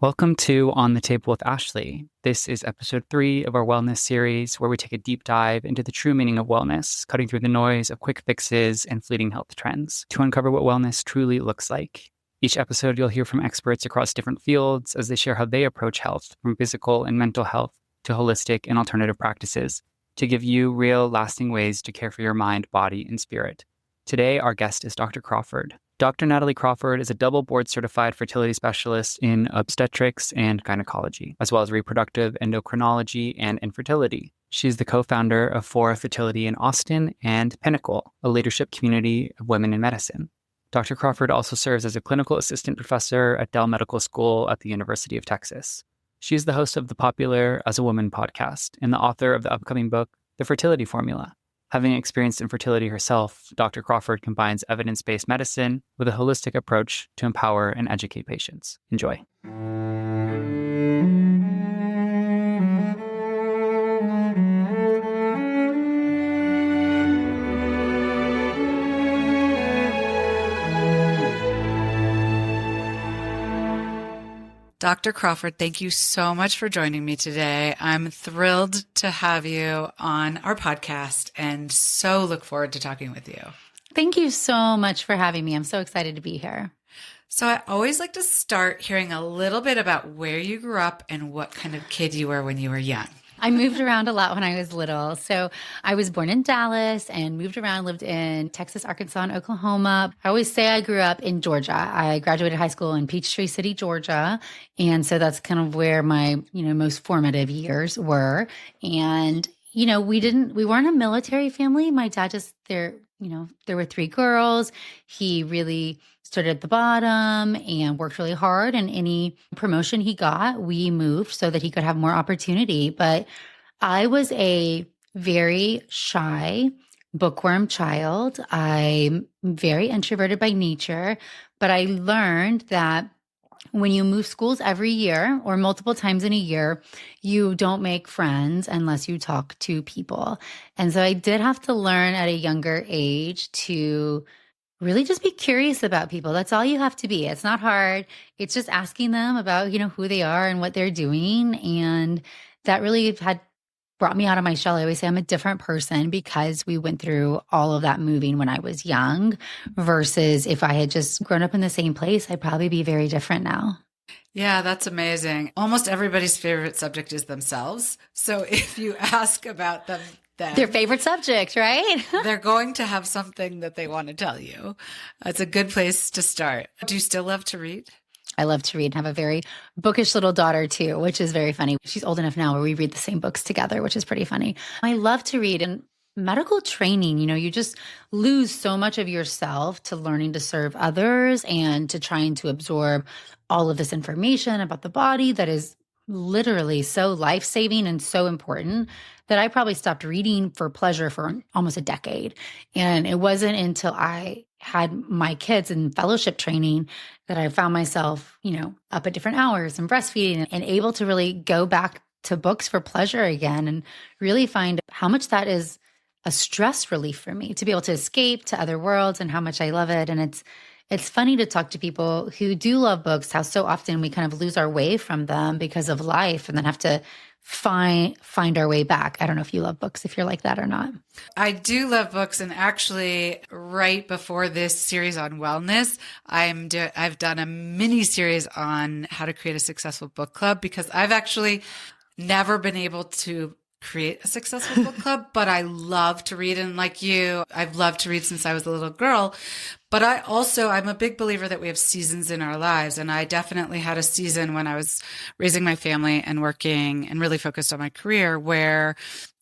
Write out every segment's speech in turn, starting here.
Welcome to On the Table with Ashley. This is episode 3 of our wellness series, where we take a deep dive into the true meaning of wellness, cutting through the noise of quick fixes and fleeting health trends to uncover what wellness truly looks like. Each episode, you'll hear from experts across different fields as they share how they approach health, from physical and mental health to holistic and alternative practices, to give you real, lasting ways to care for your mind, body, and spirit. Today, our guest is Dr. Crawford. Dr. Natalie Crawford is a double board-certified fertility specialist in Obstetrics and Gynecology, as well as Reproductive, Endocrinology, and Infertility. She's the co-founder of Fora Fertility in Austin and Pinnacle, a leadership community of women in medicine. Dr. Crawford also serves as a clinical assistant professor at Dell Medical School at the University of Texas. She's the host of the popular As a Woman podcast and the author of the upcoming book, The Fertility Formula. Having experienced infertility herself, Dr. Crawford combines evidence-based medicine with a holistic approach to empower and educate patients. Enjoy. Dr. Crawford, thank you so much for joining me today. I'm thrilled to have you on our podcast and so look forward to talking with you. Thank you so much for having me. I'm so excited to be here. So I always like to start hearing a little bit about where you grew up and what kind of kid you were when you were young. I moved around a lot when I was little. So I was born in Dallas and moved around, lived in Texas, Arkansas, and Oklahoma. I always say I grew up in Georgia. I graduated high school in Peachtree City, Georgia. And so that's kind of where my, most formative years were. And, we weren't a military family. My dad there were 3 girls. He really started at the bottom and worked really hard. And any promotion he got, we moved so that he could have more opportunity. But I was a very shy, bookworm child. I'm very introverted by nature, but I learned that when you move schools every year or multiple times in a year, you don't make friends unless you talk to people. And so I did have to learn at a younger age to really just be curious about people. That's all you have to be. It's not hard. It's just asking them about, who they are and what they're doing. And that really had brought me out of my shell. I always say I'm a different person because we went through all of that moving when I was young versus if I had just grown up in the same place, I'd probably be very different now. Yeah, that's amazing. Almost everybody's favorite subject is themselves. So if you ask about them, their favorite subject, right? They're going to have something that they want to tell you. It's a good place to start. Do you still love to read? I love to read and have a very bookish little daughter too, which is very funny. She's old enough now where we read the same books together, which is pretty funny. I love to read. And medical training, you just lose so much of yourself to learning to serve others and to trying to absorb all of this information about the body that is literally so life-saving and so important that I probably stopped reading for pleasure for almost a decade. And it wasn't until I had my kids in fellowship training that I found myself, up at different hours and breastfeeding and able to really go back to books for pleasure again and really find how much that is a stress relief for me to be able to escape to other worlds and how much I love it. And it's funny to talk to people who do love books, how so often we kind of lose our way from them because of life and then have to find our way back. I don't know if you love books, if you're like that or not. I do love books. And actually right before this series on wellness, I've done a mini series on how to create a successful book club because I've actually never been able to create a successful book club, but I love to read. And like you, I've loved to read since I was a little girl. But I'm a big believer that we have seasons in our lives. And I definitely had a season when I was raising my family and working and really focused on my career where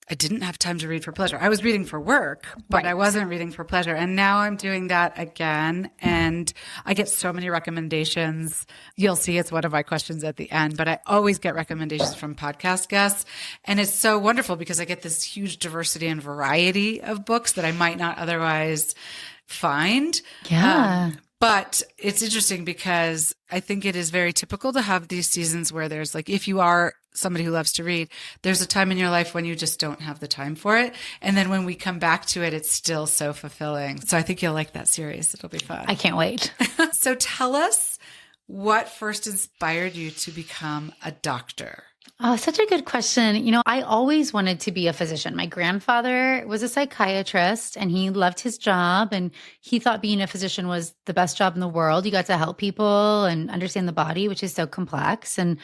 I didn't have time to read for pleasure. I was reading for work, but Right. I wasn't reading for pleasure. And now I'm doing that again. And I get so many recommendations. You'll see it's one of my questions at the end, but I always get recommendations from podcast guests. And it's so wonderful because I get this huge diversity and variety of books that I might not otherwise find. Yeah. But it's interesting because I think it is very typical to have these seasons where there's like, if you are somebody who loves to read, there's a time in your life when you just don't have the time for it. And then when we come back to it, it's still so fulfilling. So I think you'll like that series. It'll be fun. I can't wait. So tell us what first inspired you to become a doctor? Oh, such a good question. I always wanted to be a physician. My grandfather was a psychiatrist and he loved his job and he thought being a physician was the best job in the world. You got to help people and understand the body, which is so complex. And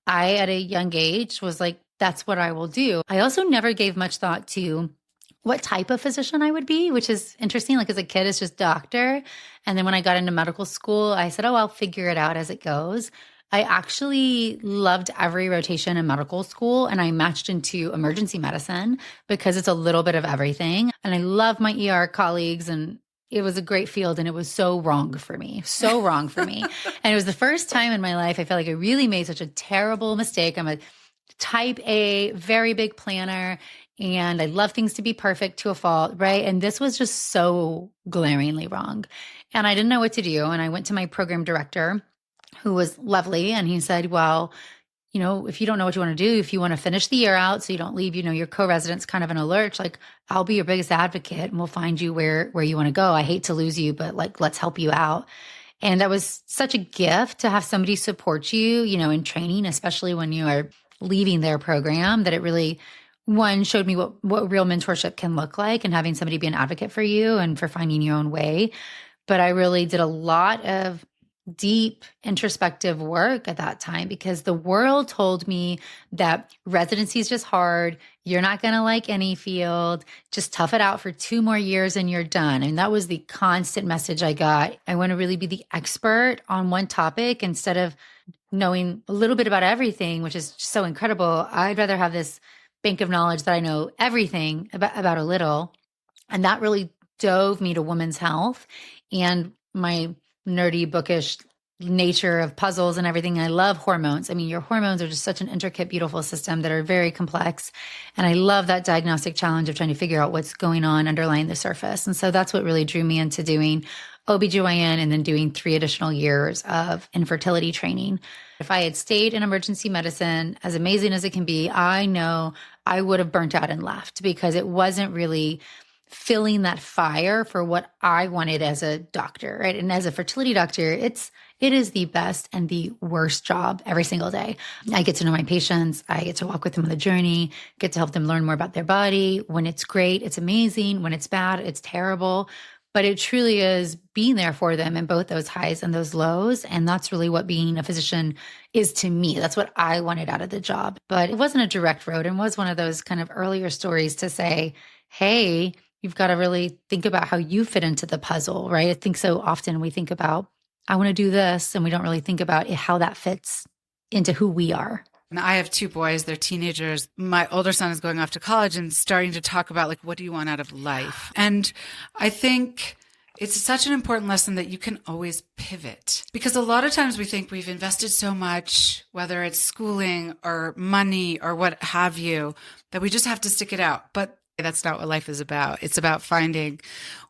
I, at a young age, was like, that's what I will do. I also never gave much thought to what type of physician I would be, which is interesting. Like as a kid, it's just doctor. And then when I got into medical school, I said, oh, I'll figure it out as it goes. I actually loved every rotation in medical school and I matched into emergency medicine because it's a little bit of everything. And I love my ER colleagues and it was a great field and it was so wrong for me, so wrong for me. And it was the first time in my life I felt like I really made such a terrible mistake. I'm a type A, very big planner, and I love things to be perfect to a fault, right? And this was just so glaringly wrong. And I didn't know what to do. And I went to my program director, who was lovely. And he said, well, if you don't know what you want to do, if you want to finish the year out so you don't leave, your co-residents kind of in a lurch, like I'll be your biggest advocate and we'll find you where you want to go. I hate to lose you, but like, let's help you out. And that was such a gift to have somebody support you, in training, especially when you are leaving their program, that it really, one, showed me what real mentorship can look like and having somebody be an advocate for you and for finding your own way. But I really did a lot of deep introspective work at that time because the world told me that residency is just hard. You're not going to like any field. Just tough it out for 2 more years and you're done. And that was the constant message I got. I want to really be the expert on one topic instead of knowing a little bit about everything, which is just so incredible. I'd rather have this bank of knowledge that I know everything about a little. And that really dove me to women's health and my nerdy, bookish nature of puzzles and everything. I love hormones. I mean, your hormones are just such an intricate, beautiful system that are very complex. And I love that diagnostic challenge of trying to figure out what's going on underlying the surface. And so that's what really drew me into doing OBGYN and then doing 3 additional years of infertility training. If I had stayed in emergency medicine, as amazing as it can be, I know I would have burnt out and left because it wasn't really filling that fire for what I wanted as a doctor, right? And as a fertility doctor, it is the best and the worst job every single day. I get to know my patients. I get to walk with them on the journey, get to help them learn more about their body. When it's great, it's amazing. When it's bad, it's terrible. But it truly is being there for them in both those highs and those lows. And that's really what being a physician is to me. That's what I wanted out of the job. But it wasn't a direct road and was one of those kind of earlier stories to say, hey, you've got to really think about how you fit into the puzzle, right? I think so often we think about, I want to do this, and we don't really think about how that fits into who we are. And I have 2 boys. They're teenagers. My older son is going off to college and starting to talk about like, what do you want out of life? And I think it's such an important lesson that you can always pivot because a lot of times we think we've invested so much, whether it's schooling or money or what have you, that we just have to stick it out. But that's not what life is about. It's about finding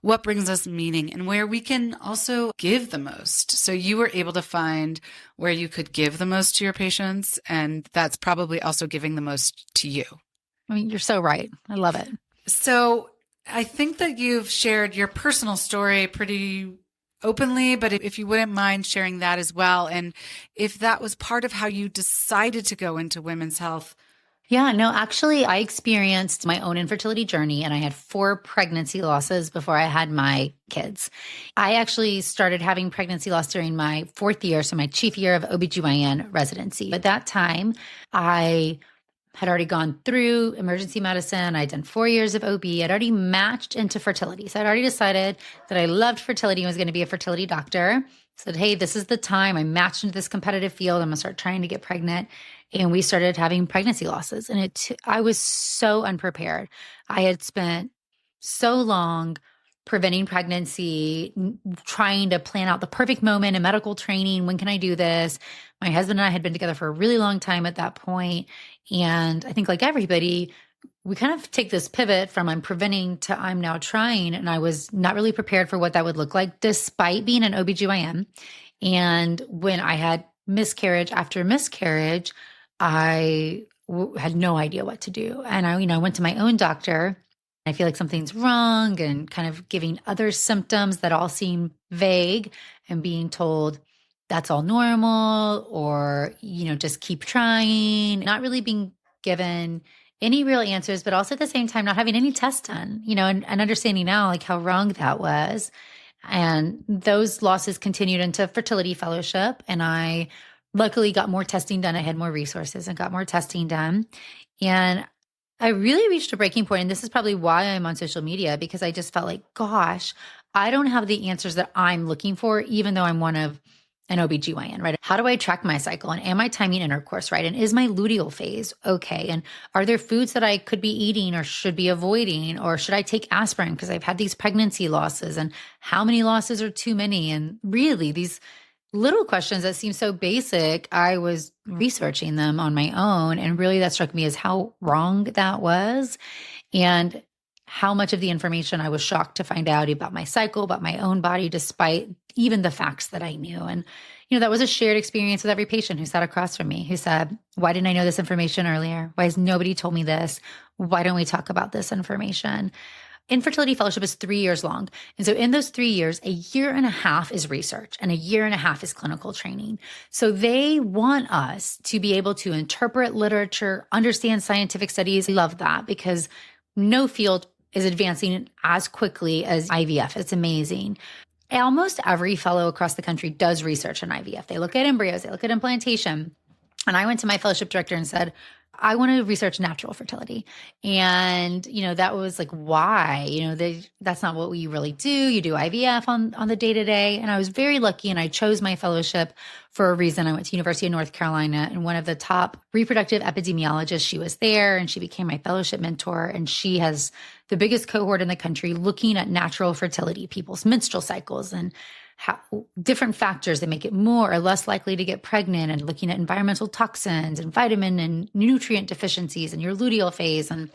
what brings us meaning and where we can also give the most. So you were able to find where you could give the most to your patients, and that's probably also giving the most to you. I mean, you're so right. I love it. So I think that you've shared your personal story pretty openly, but if you wouldn't mind sharing that as well, and if that was part of how you decided to go into women's health. Yeah, no, actually, I experienced my own infertility journey and I had 4 pregnancy losses before I had my kids. I actually started having pregnancy loss during my 4th year, so my chief year of OBGYN residency. At that time, I had already gone through emergency medicine. I'd done 4 years of OB. I'd already matched into fertility. So I'd already decided that I loved fertility and was going to be a fertility doctor. Said, hey, this is the time. I matched into this competitive field. I'm going to start trying to get pregnant. And we started having pregnancy losses. And I was so unprepared. I had spent so long preventing pregnancy, trying to plan out the perfect moment in medical training. When can I do this? My husband and I had been together for a really long time at that point. And I think like everybody, we kind of take this pivot from I'm preventing to I'm now trying. And I was not really prepared for what that would look like, despite being an OBGYN. And when I had miscarriage after miscarriage, I had no idea what to do. And I went to my own doctor. I feel like something's wrong and kind of giving other symptoms that all seem vague and being told, that's all normal, or, just keep trying, not really being given any real answers, but also at the same time, not having any tests done, and understanding now like how wrong that was. And those losses continued into fertility fellowship. And I luckily got more testing done. I had more resources and got more testing done. And I really reached a breaking point. And this is probably why I'm on social media, because I just felt like, gosh, I don't have the answers that I'm looking for, even though I'm one of an OBGYN, right? How do I track my cycle? And am I timing intercourse right? And is my luteal phase okay? And are there foods that I could be eating or should be avoiding? Or should I take aspirin because I've had these pregnancy losses? And how many losses are too many? And really, these little questions that seem so basic, I was researching them on my own. And really that struck me as how wrong that was. And how much of the information I was shocked to find out about my cycle, about my own body, despite even the facts that I knew. And, that was a shared experience with every patient who sat across from me, who said, why didn't I know this information earlier? Why has nobody told me this? Why don't we talk about this information? Infertility fellowship is 3 years long. And so in those 3 years, a year and a half is research and a year and a half is clinical training. So they want us to be able to interpret literature, understand scientific studies. I love that because no field is advancing as quickly as IVF. It's amazing. Almost every fellow across the country does research on IVF. They look at embryos, they look at implantation. And I went to my fellowship director and said, I want to research natural fertility. And, that was like, why? That's not what we really do. You do IVF on the day-to-day. And I was very lucky and I chose my fellowship for a reason. I went to University of North Carolina and one of the top reproductive epidemiologists, she was there and she became my fellowship mentor. And she has the biggest cohort in the country looking at natural fertility, people's menstrual cycles and how different factors that make it more or less likely to get pregnant, and looking at environmental toxins and vitamin and nutrient deficiencies and your luteal phase. And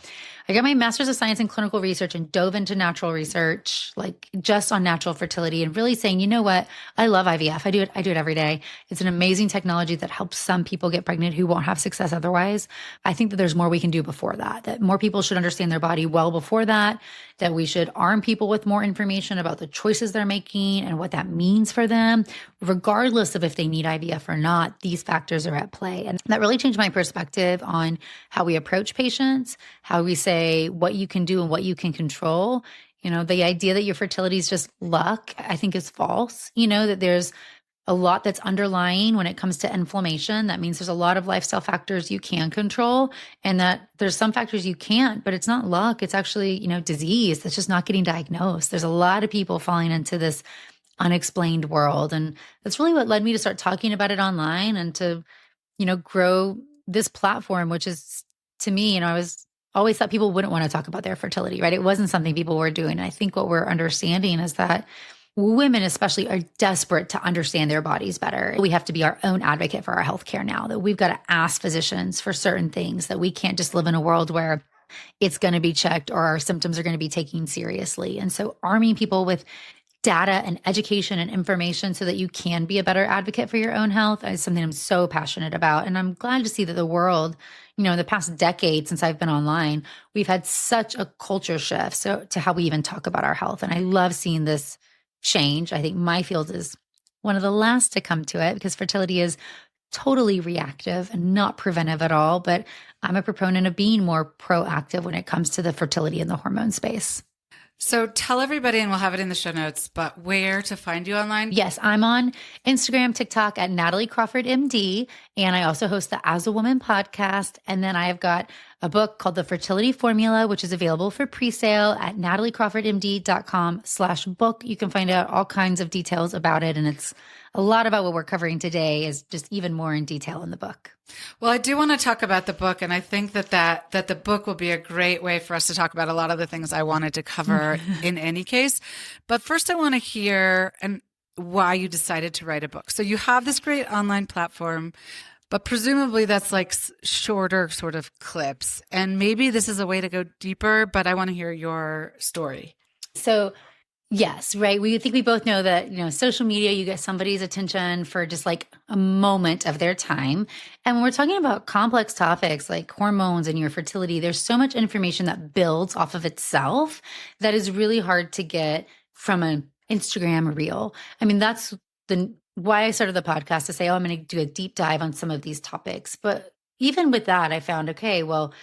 I got my master's of science in clinical research and dove into natural research, like just on natural fertility, and really saying, you know what? I love IVF. I do it every day. It's an amazing technology that helps some people get pregnant who won't have success otherwise. I think that there's more we can do before that more people should understand their body well before that we should arm people with more information about the choices they're making and what that means for them, regardless of if they need IVF or not. These factors are at play. And that really changed my perspective on how we approach patients, how we say what you can do and what you can control. The idea that your fertility is just luck, I think is false. That there's a lot that's underlying when it comes to inflammation. That means there's a lot of lifestyle factors you can control, and that there's some factors you can't, but it's not luck. It's actually, disease that's just not getting diagnosed. There's a lot of people falling into this unexplained world. And that's really what led me to start talking about it online and to, grow this platform, which is, to me, I was always thought people wouldn't want to talk about their fertility, right? It wasn't something people were doing. And I think what we're understanding is that women especially are desperate to understand their bodies better. We have to be our own advocate for our healthcare now, that we've got to ask physicians for certain things, that we can't just live in a world where it's going to be checked or our symptoms are going to be taken seriously. And so arming people with data and education and information so that you can be a better advocate for your own health is something I'm so passionate about. And I'm glad to see that the world, in the past decade since I've been online, we've had such a culture shift to how we even talk about our health. And I love seeing this change. I think my field is one of the last to come to it because fertility is totally reactive and not preventive at all. But I'm a proponent of being more proactive when it comes to the fertility and the hormone space. So tell everybody, and we'll have it in the show notes, but where to find you online? Yes, I'm on Instagram, TikTok at Natalie Crawford, MD. And I also host the As a Woman podcast. And then I've got a book called The Fertility Formula, which is available for pre-sale at nataliecrawfordmd.com/book. You can find out all kinds of details about it. And it's a lot about what we're covering today is just even more in detail in the book. Well, I do want to talk about the book, and I think that the book will be a great way for us to talk about a lot of the things I wanted to cover in any case. But first, I want to hear why you decided to write a book. So you have this great online platform, but presumably that's like shorter sort of clips. And maybe this is a way to go deeper, but I want to hear your story. So yes, right. We think we both know that, social media, you get somebody's attention for just like a moment of their time. And when we're talking about complex topics like hormones and your fertility, there's so much information that builds off of itself that is really hard to get from an Instagram reel. I mean, that's the why I started the podcast to say, oh, I'm going to do a deep dive on some of these topics. But even with that, I found, okay, well,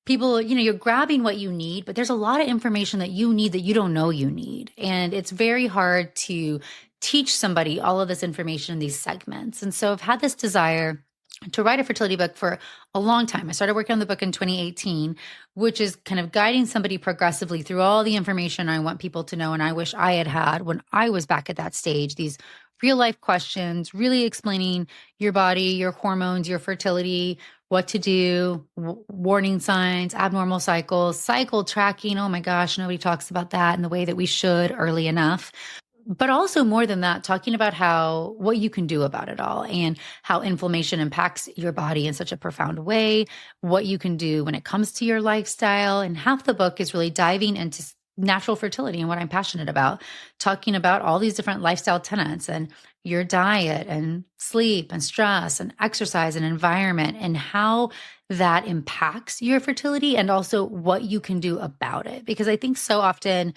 people, you're grabbing what you need, but there's a lot of information that you need that you don't know you need. And it's very hard to teach somebody all of this information in these segments. And so I've had this desire to write a fertility book for a long time. I started working on the book in 2018, which is kind of guiding somebody progressively through all the information I want people to know. And I wish I had had when I was back at that stage, these real life questions, really explaining your body, your hormones, your fertility, what to do, warning signs, abnormal cycles, cycle tracking. Oh my gosh, nobody talks about that in the way that we should early enough. But also more than that, talking about what you can do about it all and how inflammation impacts your body in such a profound way, what you can do when it comes to your lifestyle. And half the book is really diving into natural fertility and what I'm passionate about, talking about all these different lifestyle tenets and your diet and sleep and stress and exercise and environment and how that impacts your fertility and also what you can do about it. Because I think so often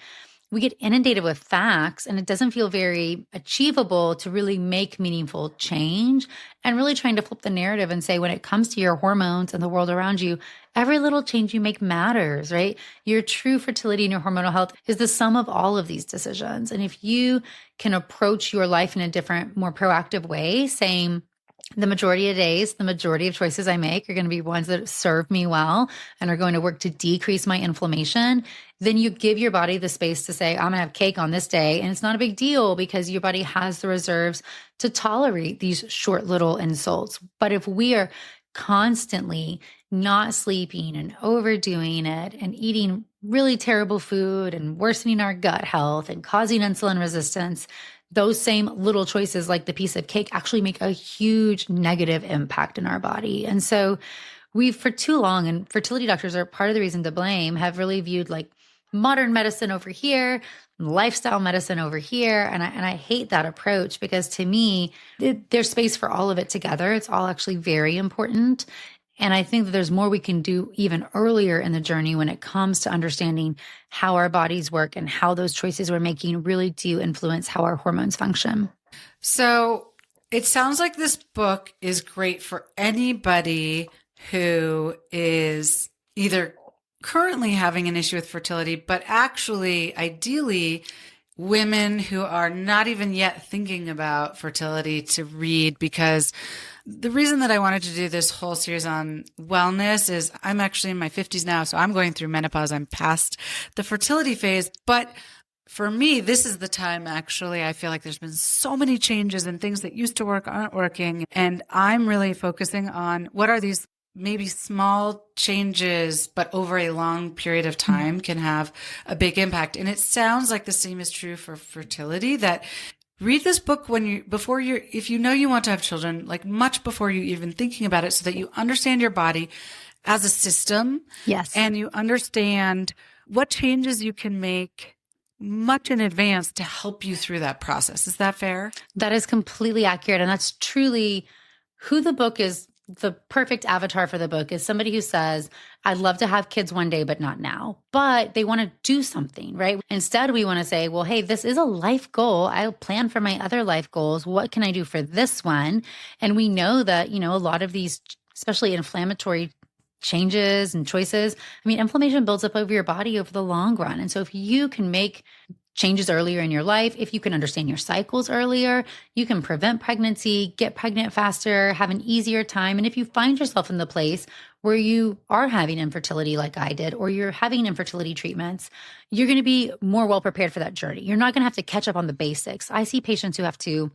we get inundated with facts and it doesn't feel very achievable to really make meaningful change, and really trying to flip the narrative and say, when it comes to your hormones and the world around you, every little change you make matters, right? Your true fertility and your hormonal health is the sum of all of these decisions. And if you can approach your life in a different, more proactive way, saying, the majority of days, the majority of choices I make are going to be ones that serve me well and are going to work to decrease my inflammation, then you give your body the space to say, I'm going to have cake on this day. And it's not a big deal because your body has the reserves to tolerate these short little insults. But if we are constantly not sleeping and overdoing it and eating really terrible food and worsening our gut health and causing insulin resistance, those same little choices like the piece of cake actually make a huge negative impact in our body. And so we've for too long, and fertility doctors are part of the reason to blame, have really viewed like modern medicine over here, lifestyle medicine over here. And I hate that approach because to me, there's space for all of it together. It's all actually very important. And I think that there's more we can do even earlier in the journey when it comes to understanding how our bodies work and how those choices we're making really do influence how our hormones function. So it sounds like this book is great for anybody who is either currently having an issue with fertility, but actually, ideally, women who are not even yet thinking about fertility to read, because the reason that I wanted to do this whole series on wellness is I'm actually in my 50s now, so I'm going through menopause. I'm past the fertility phase. But for me, this is the time, actually, I feel like there's been so many changes and things that used to work aren't working. And I'm really focusing on what are these maybe small changes, but over a long period of time can have a big impact. And it sounds like the same is true for fertility, that read this book if you know you want to have children, like much before you even thinking about it, so that you understand your body as a system. Yes. And you understand what changes you can make much in advance to help you through that process. Is that fair? That is completely accurate. And that's truly who the book is. The perfect avatar for the book is somebody who says, I'd love to have kids one day, but not now. But they want to do something, right? Instead, we want to say, well, hey, this is a life goal. I'll plan for my other life goals. What can I do for this one? And we know that, a lot of these, especially inflammatory changes and choices, inflammation builds up over your body over the long run. And so if you can make changes earlier in your life, if you can understand your cycles earlier, you can prevent pregnancy, get pregnant faster, have an easier time. And if you find yourself in the place where you are having infertility like I did, or you're having infertility treatments, you're going to be more well prepared for that journey. You're not going to have to catch up on the basics. I see patients who have to,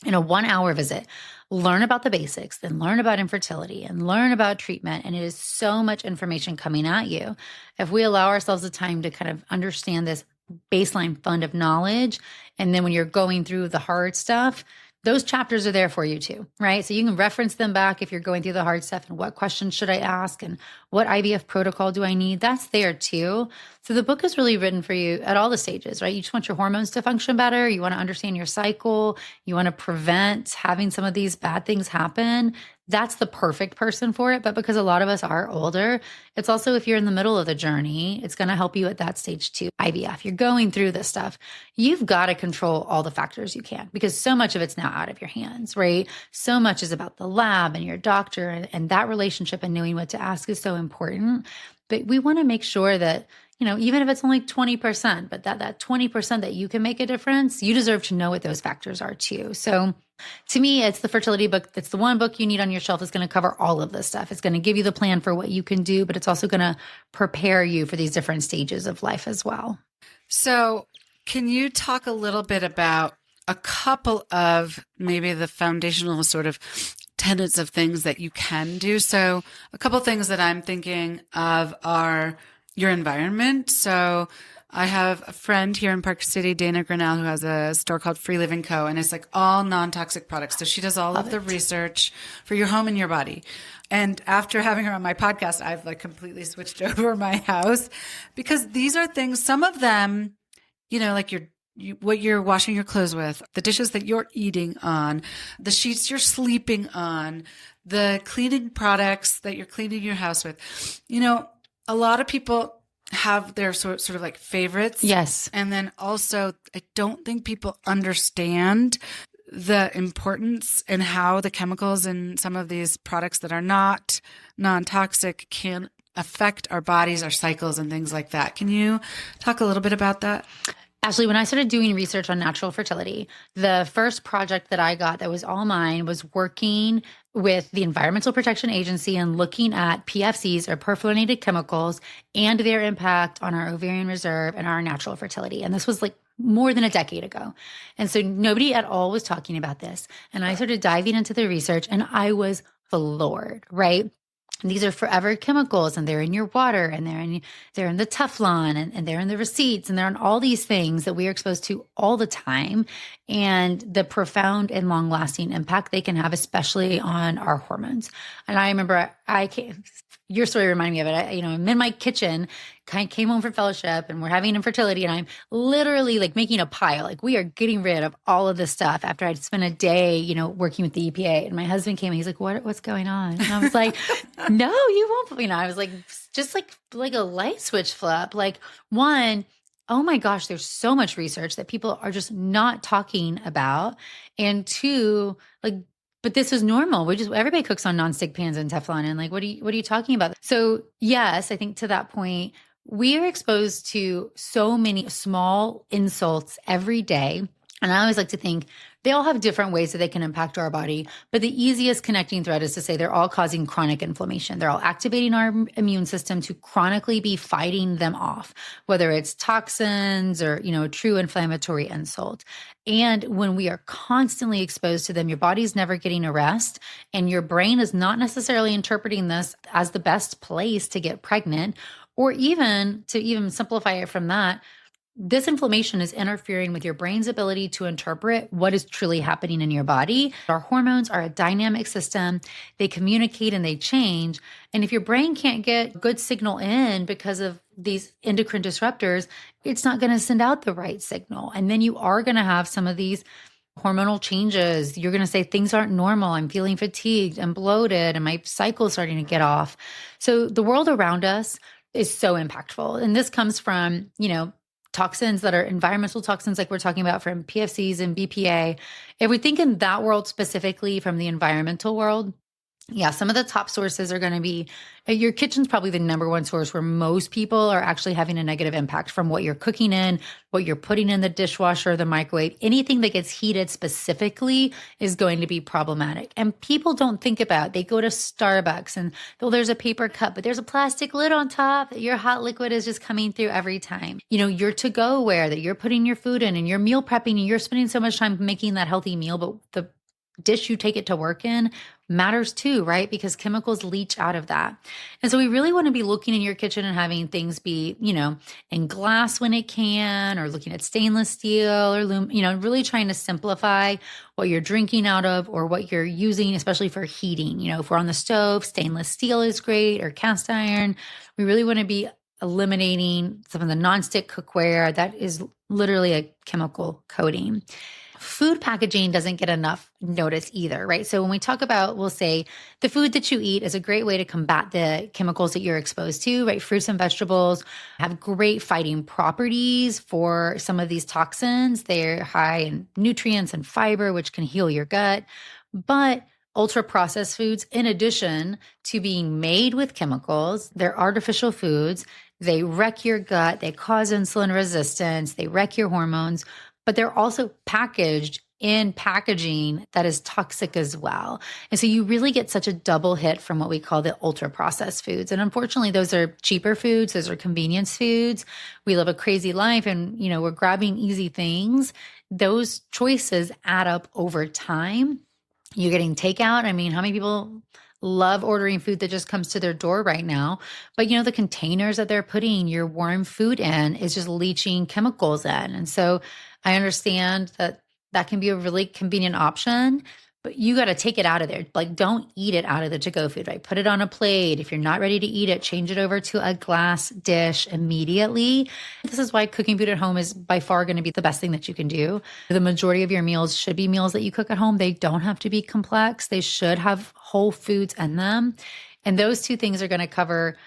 in a 1-hour visit, learn about the basics, then learn about infertility and learn about treatment. And it is so much information coming at you. If we allow ourselves the time to kind of understand this baseline fund of knowledge, and then when you're going through the hard stuff, those chapters are there for you too, right? So you can reference them back if you're going through the hard stuff and what questions should I ask and what IVF protocol do I need? That's there too. So the book is really written for you at all the stages, right? You just want your hormones to function better. You want to understand your cycle. You want to prevent having some of these bad things happen. that's the perfect person for it. But because a lot of us are older, it's also if you're in the middle of the journey, it's going to help you at that stage too. IVF, you're going through this stuff. You've got to control all the factors you can because so much of it's now out of your hands, right? So much is about the lab and your doctor and that relationship and knowing what to ask is so important. But we want to make sure that, even if it's only 20%, but that 20% that you can make a difference, you deserve to know what those factors are too. So to me, it's the fertility book. It's the one book you need on your shelf. It's going to cover all of this stuff. It's going to give you the plan for what you can do, but it's also going to prepare you for these different stages of life as well. So can you talk a little bit about a couple of maybe the foundational sort of tenets of things that you can do? So a couple of things that I'm thinking of are your environment. So I have a friend here in Park City, Dana Grinnell, who has a store called Free Living Co. And it's like all non-toxic products. So she does all of the research for your home and your body. And after having her on my podcast, I've like completely switched over my house because these are things, some of them, like what you're washing your clothes with, the dishes that you're eating on, the sheets you're sleeping on, the cleaning products that you're cleaning your house with. A lot of people have their sort of like favorites. Yes. And then also, I don't think people understand the importance and how the chemicals in some of these products that are not non-toxic can affect our bodies, our cycles, and things like that. Can you talk a little bit about that? Ashley, when I started doing research on natural fertility, the first project that I got that was all mine was working with the Environmental Protection Agency and looking at PFCs or perfluorinated chemicals and their impact on our ovarian reserve and our natural fertility. And this was like more than a decade ago. And so nobody at all was talking about this. And I started diving into the research and I was floored, right? And these are forever chemicals and they're in your water and they're in the Teflon and they're in the receipts and they're in all these things that we are exposed to all the time and the profound and long lasting impact they can have, especially on our hormones. And I remember your story reminded me of it. I'm in my kitchen, came home from fellowship and we're having infertility and I'm literally like making a pile. Like we are getting rid of all of this stuff after I'd spent a day, working with the EPA. And my husband came and he's like, what's going on? And I was like, no, you won't. I was like, just like a light switch flip. Like one, oh my gosh, there's so much research that people are just not talking about. And two, but this is normal. Everybody cooks on nonstick pans and Teflon. And like, what are you talking about? So yes, I think to that point, we are exposed to so many small insults every day. And I always like to think they all have different ways that they can impact our body. But the easiest connecting thread is to say they're all causing chronic inflammation. They're all activating our immune system to chronically be fighting them off, whether it's toxins or, a true inflammatory insult. And when we are constantly exposed to them, your body's never getting a rest and your brain is not necessarily interpreting this as the best place to get pregnant, or even to simplify it from that, this inflammation is interfering with your brain's ability to interpret what is truly happening in your body. Our hormones are a dynamic system. They communicate and they change. And if your brain can't get good signal in because of these endocrine disruptors, it's not going to send out the right signal. And then you are going to have some of these hormonal changes. You're going to say things aren't normal. I'm feeling fatigued and bloated and my cycle's starting to get off. So the world around us is so impactful. And this comes from, toxins that are environmental toxins, like we're talking about from PFCs and BPA. If we think in that world specifically from the environmental world, yeah, some of the top sources are going to be your kitchen's probably the number one source where most people are actually having a negative impact from what you're cooking in, what you're putting in the dishwasher, the microwave. Anything that gets heated specifically is going to be problematic. And people don't think about, they go to Starbucks and there's a paper cup, but there's a plastic lid on top that your hot liquid is just coming through every time. Your to-go ware that you're putting your food in and you're meal prepping and you're spending so much time making that healthy meal, but the dish you take it to work in matters too, right? Because chemicals leach out of that. And so we really want to be looking in your kitchen and having things be, in glass when it can, or looking at stainless steel or really trying to simplify what you're drinking out of or what you're using, especially for heating. If we're on the stove, stainless steel is great, or cast iron. We really want to be eliminating some of the nonstick cookware that is literally a chemical coating. Food packaging doesn't get enough notice either, right? So when we talk about, we'll say the food that you eat is a great way to combat the chemicals that you're exposed to, right? Fruits and vegetables have great fighting properties for some of these toxins. They're high in nutrients and fiber, which can heal your gut. But ultra processed foods, in addition to being made with chemicals, they're artificial foods. They wreck your gut. They cause insulin resistance. They wreck your hormones, but they're also packaged in packaging that is toxic as well. And so you really get such a double hit from what we call the ultra processed foods. And unfortunately, those are cheaper foods. Those are convenience foods. We live a crazy life and, we're grabbing easy things. Those choices add up over time. You're getting takeout. I mean, how many people love ordering food that just comes to their door right now? But the containers that they're putting your warm food in is just leaching chemicals in. And so I understand that can be a really convenient option, but you got to take it out of there. Like, don't eat it out of the to-go food, right? Put it on a plate. If you're not ready to eat it, change it over to a glass dish immediately. This is why cooking food at home is by far going to be the best thing that you can do. The majority of your meals should be meals that you cook at home. They don't have to be complex. They should have whole foods in them. And those two things are going to cover,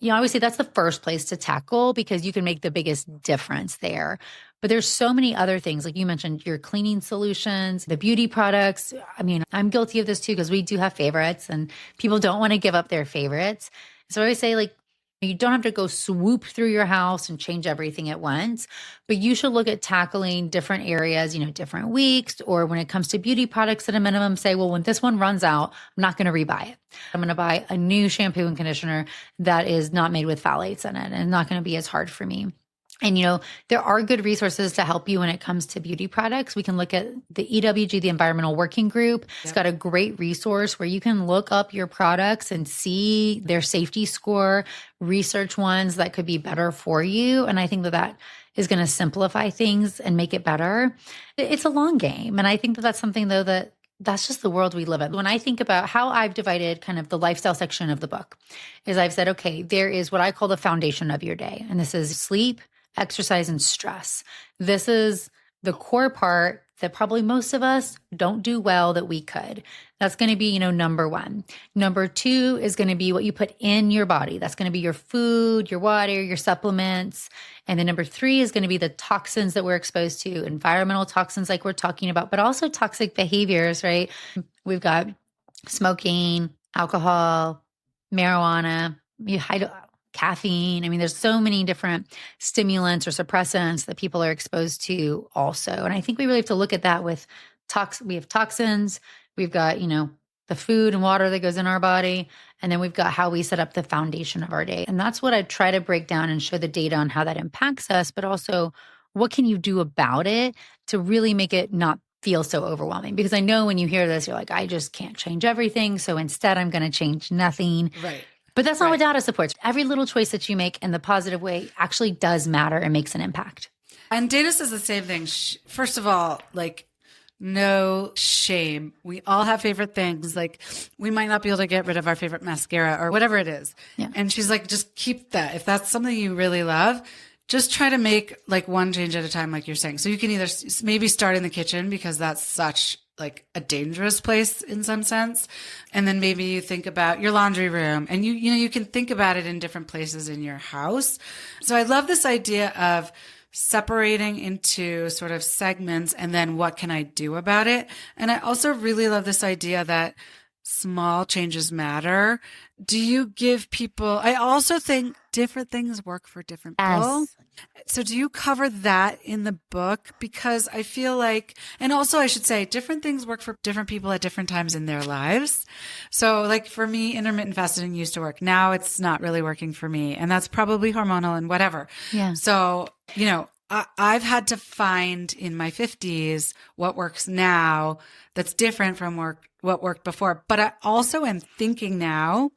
obviously that's the first place to tackle because you can make the biggest difference there. But there's so many other things, like you mentioned, your cleaning solutions, the beauty products. I mean, I'm guilty of this too, because we do have favorites and people don't want to give up their favorites. So I always say, like, you don't have to go swoop through your house and change everything at once, but you should look at tackling different areas, different weeks, or when it comes to beauty products at a minimum, say, well, when this one runs out, I'm not going to rebuy it. I'm going to buy a new shampoo and conditioner that is not made with phthalates in it and not going to be as hard for me. And, there are good resources to help you when it comes to beauty products. We can look at the EWG, the Environmental Working Group. It's got a great resource where you can look up your products and see their safety score, research ones that could be better for you. And I think that is going to simplify things and make it better. It's a long game. And I think that's something, though, that's just the world we live in. When I think about how I've divided kind of the lifestyle section of the book, is I've said, okay, there is what I call the foundation of your day. And this is sleep, exercise, and stress. This is the core part that probably most of us don't do well that we could. That's going to be, number one. Number two is going to be what you put in your body. That's going to be your food, your water, your supplements. And then number three is going to be the toxins that we're exposed to, environmental toxins like we're talking about, but also toxic behaviors, right? We've got smoking, alcohol, marijuana, caffeine. I mean, there's so many different stimulants or suppressants that people are exposed to also. And I think we really have to look at that with we have toxins, we've got, the food and water that goes in our body, and then we've got how we set up the foundation of our day. And that's what I try to break down and show the data on how that impacts us, but also what can you do about it to really make it not feel so overwhelming? Because I know when you hear this, you're like, I just can't change everything. So instead I'm going to change nothing. Right. But that's not what data supports. Every little choice that you make in the positive way actually does matter and makes an impact. And data says the same thing. First of all, no shame. We all have favorite things. Like, we might not be able to get rid of our favorite mascara or whatever it is. Yeah. And she's like, just keep that. If that's something you really love, just try to make one change at a time, like you're saying. So you can either maybe start in the kitchen, because that's such a dangerous place in some sense. And then maybe you think about your laundry room, and you can think about it in different places in your house. So I love this idea of separating into sort of segments and then what can I do about it? And I also really love this idea that small changes matter. Do you give people, I also think different things work for different people. Yes. So do you cover that in the book? Because I feel like, and also I should say, different things work for different people at different times in their lives. So for me, intermittent fasting used to work. Now it's not really working for me. And that's probably hormonal and whatever. Yeah. So, I've had to find in my 50s what works now that's different from what worked before. But I also am thinking now,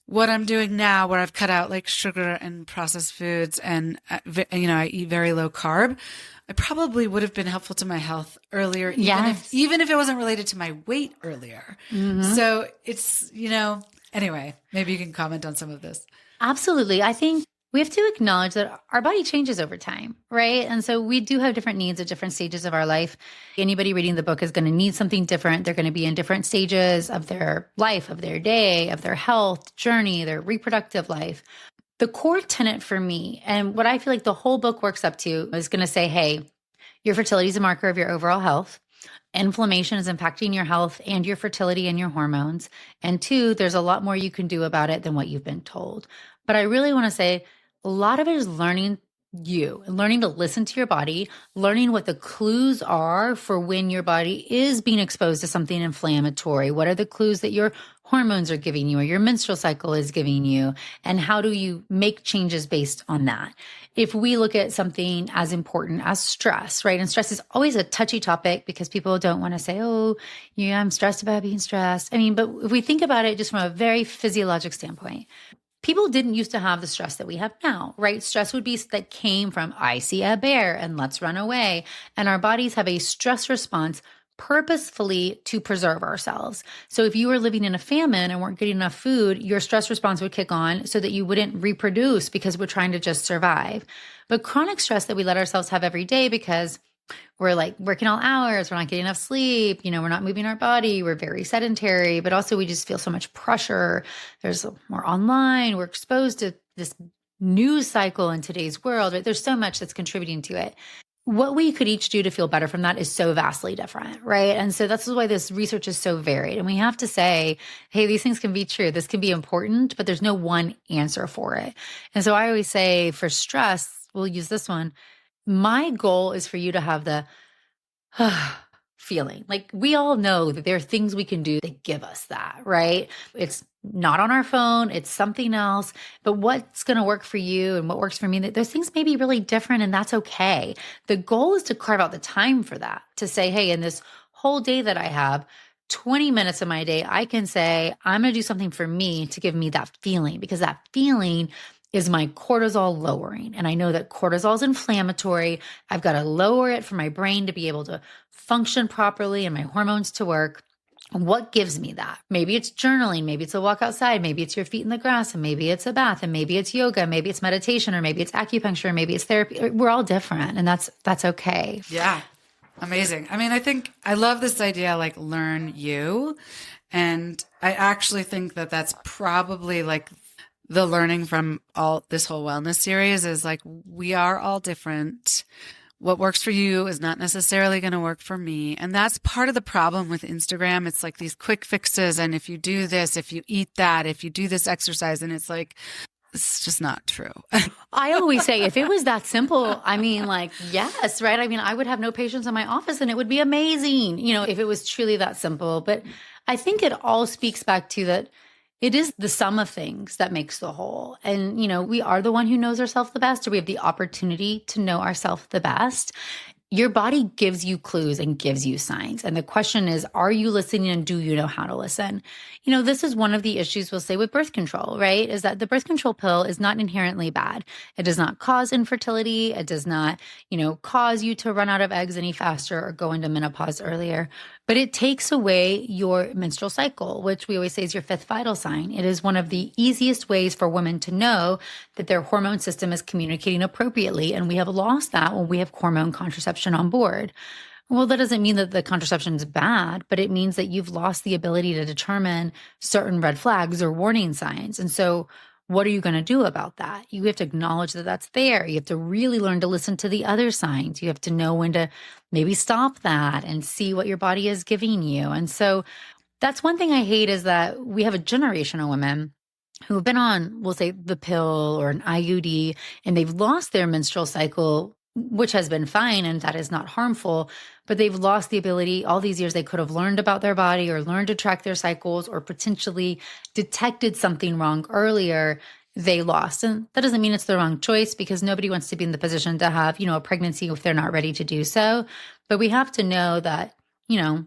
what I'm doing now, where I've cut out sugar and processed foods and, I eat very low carb, I probably would have been helpful to my health earlier, even if it wasn't related to my weight earlier. Mm-hmm. So it's, anyway, maybe you can comment on some of this. Absolutely. I think we have to acknowledge that our body changes over time, right? And so we do have different needs at different stages of our life. Anybody reading the book is going to need something different. They're going to be in different stages of their life, of their day, of their health journey, their reproductive life. The core tenet for me, and what I feel like the whole book works up to, is going to say, hey, your fertility is a marker of your overall health. Inflammation is impacting your health and your fertility and your hormones. And 2, there's a lot more you can do about it than what you've been told. But I really want to say a lot of it is learning to listen to your body, learning what the clues are for when your body is being exposed to something inflammatory. What are the clues that your hormones are giving you or your menstrual cycle is giving you? And how do you make changes based on that? If we look at something as important as stress, right? And stress is always a touchy topic because people don't want to say, oh, yeah, I'm stressed about being stressed. I mean, but if we think about it just from a very physiologic standpoint, people didn't used to have the stress that we have now, right? Stress would be that came from, I see a bear and let's run away. And our bodies have a stress response purposefully to preserve ourselves. So if you were living in a famine and weren't getting enough food, your stress response would kick on so that you wouldn't reproduce because we're trying to just survive. But chronic stress that we let ourselves have every day because we're like working all hours, we're not getting enough sleep, we're not moving our body, we're very sedentary, but also we just feel so much pressure. There's more online, we're exposed to this news cycle in today's world, right? There's so much that's contributing to it. What we could each do to feel better from that is so vastly different, right? And so that's why this research is so varied. And we have to say, hey, these things can be true. This can be important, but there's no one answer for it. And so I always say for stress, we'll use this one. My goal is for you to have the feeling. Like we all know that there are things we can do that give us that, right? It's not on our phone, it's something else, but what's going to work for you and what works for me, those things may be really different and that's okay. The goal is to carve out the time for that, to say, hey, in this whole day that I have, 20 minutes of my day, I can say, I'm going to do something for me to give me that feeling, because that feeling is my cortisol lowering. And I know that cortisol is inflammatory. I've got to lower it for my brain to be able to function properly and my hormones to work. What gives me that? Maybe it's journaling, maybe it's a walk outside, maybe it's your feet in the grass, and maybe it's a bath, and maybe it's yoga, maybe it's meditation, or maybe it's acupuncture, maybe it's therapy. We're all different, and that's okay. Yeah. Amazing. I mean, I think I love this idea, like learn you. And I actually think that that's probably like the learning from all this whole wellness series is like, we are all different. What works for you is not necessarily going to work for me. And that's part of the problem with Instagram. It's like these quick fixes. And if you do this, if you eat that, if you do this exercise, and it's like, it's just not true. I always say if it was that simple, I mean, like, yes, right? I mean, I would have no patients in my office and it would be amazing, if it was truly that simple. But I think it all speaks back to that it is the sum of things that makes the whole. And, we are the one who knows ourselves the best, or we have the opportunity to know ourselves the best. Your body gives you clues and gives you signs. And the question is, are you listening and do you know how to listen? This is one of the issues we'll say with birth control, right? Is that the birth control pill is not inherently bad. It does not cause infertility. It does not, cause you to run out of eggs any faster or go into menopause earlier. But it takes away your menstrual cycle, which we always say is your fifth vital sign. It is one of the easiest ways for women to know that their hormone system is communicating appropriately. And we have lost that when we have hormone contraception on board. Well, that doesn't mean that the contraception is bad, but it means that you've lost the ability to determine certain red flags or warning signs. And so what are you going to do about that? You have to acknowledge that that's there. You have to really learn to listen to the other signs. You have to know when to maybe stop that and see what your body is giving you. And so that's one thing I hate, is that we have a generation of women who have been on, we'll say, the pill or an IUD, and they've lost their menstrual cycle, which has been fine and that is not harmful, but they've lost the ability. All these years they could have learned about their body or learned to track their cycles or potentially detected something wrong earlier. They lost. And that doesn't mean it's the wrong choice, because nobody wants to be in the position to have, a pregnancy if they're not ready to do so. But we have to know that,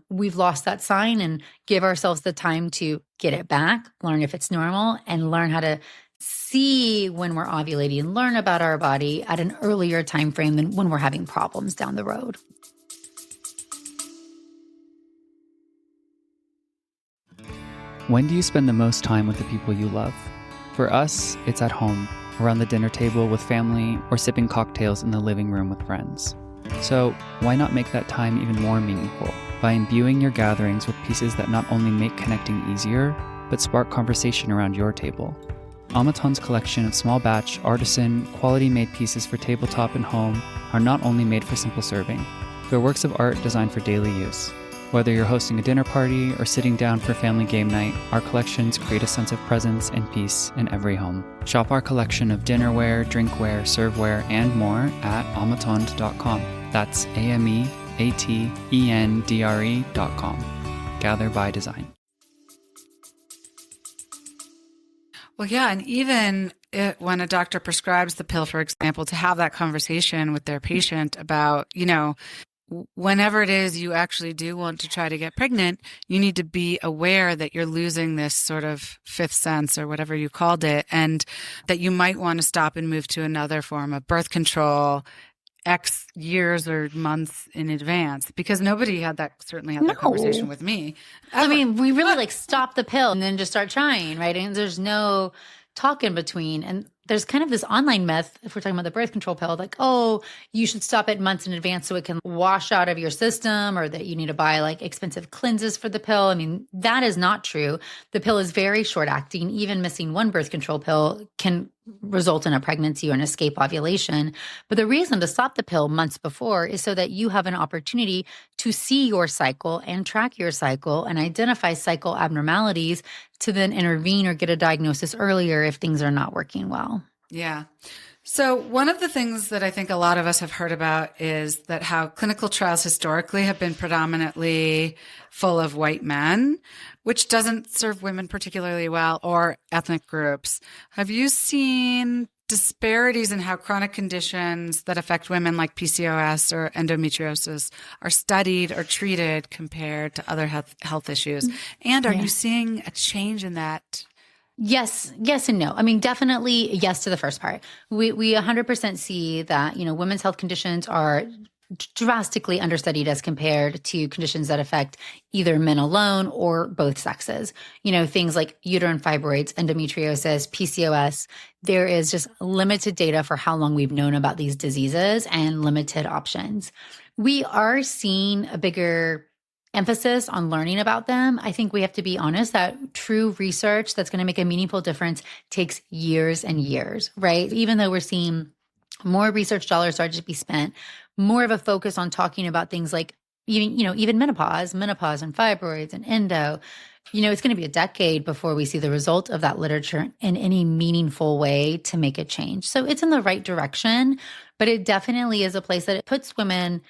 we've lost that sign and give ourselves the time to get it back, learn if it's normal, and learn how to see when we're ovulating and learn about our body at an earlier time frame than when we're having problems down the road. When do you spend the most time with the people you love? For us, it's at home. around the dinner table with family, or sipping cocktails in the living room with friends. So why not make that time even more meaningful by imbuing your gatherings with pieces that not only make connecting easier, but spark conversation around your table? Amaton's collection of small batch, artisan, quality-made pieces for tabletop and home are not only made for simple serving, they're works of art designed for daily use. Whether you're hosting a dinner party or sitting down for family game night, our collections create a sense of presence and peace in every home. Shop our collection of dinnerware, drinkware, serveware, and more at amatond.com. That's AMEATENDRE.com. Gather by design. Well, yeah. And even when a doctor prescribes the pill, for example, to have that conversation with their patient about, whenever it is you actually do want to try to get pregnant, you need to be aware that you're losing this sort of fifth sense or whatever you called it, and that you might want to stop and move to another form of birth control X years or months in advance, because nobody certainly had that conversation with me. I mean, we really stop the pill and then just start trying, right? And there's no talk in between. And there's kind of this online myth, if we're talking about the birth control pill, like, oh, you should stop it months in advance so it can wash out of your system, or that you need to buy expensive cleanses for the pill. I mean, that is not true. The pill is very short acting. Even missing one birth control pill can result in a pregnancy or an escape ovulation. But the reason to stop the pill months before is so that you have an opportunity to see your cycle and track your cycle and identify cycle abnormalities to then intervene or get a diagnosis earlier if things are not working well. Yeah. So one of the things that I think a lot of us have heard about is that how clinical trials historically have been predominantly full of white men, which doesn't serve women particularly well, or ethnic groups. Have you seen disparities in how chronic conditions that affect women like PCOS or endometriosis are studied or treated compared to other health issues? And are you seeing a change in that? Yes and no. I mean, definitely yes to the first part. We 100% see that, women's health conditions are drastically understudied as compared to conditions that affect either men alone or both sexes. Things like uterine fibroids, endometriosis, PCOS. There is just limited data for how long we've known about these diseases and limited options. We are seeing a bigger emphasis on learning about them. I think we have to be honest that true research that's going to make a meaningful difference takes years and years, right? Even though we're seeing more research dollars start to be spent, more of a focus on talking about things like even menopause and fibroids and endo. It's going to be a decade before we see the result of that literature in any meaningful way to make a change. So it's in the right direction, but it definitely is a place that it puts women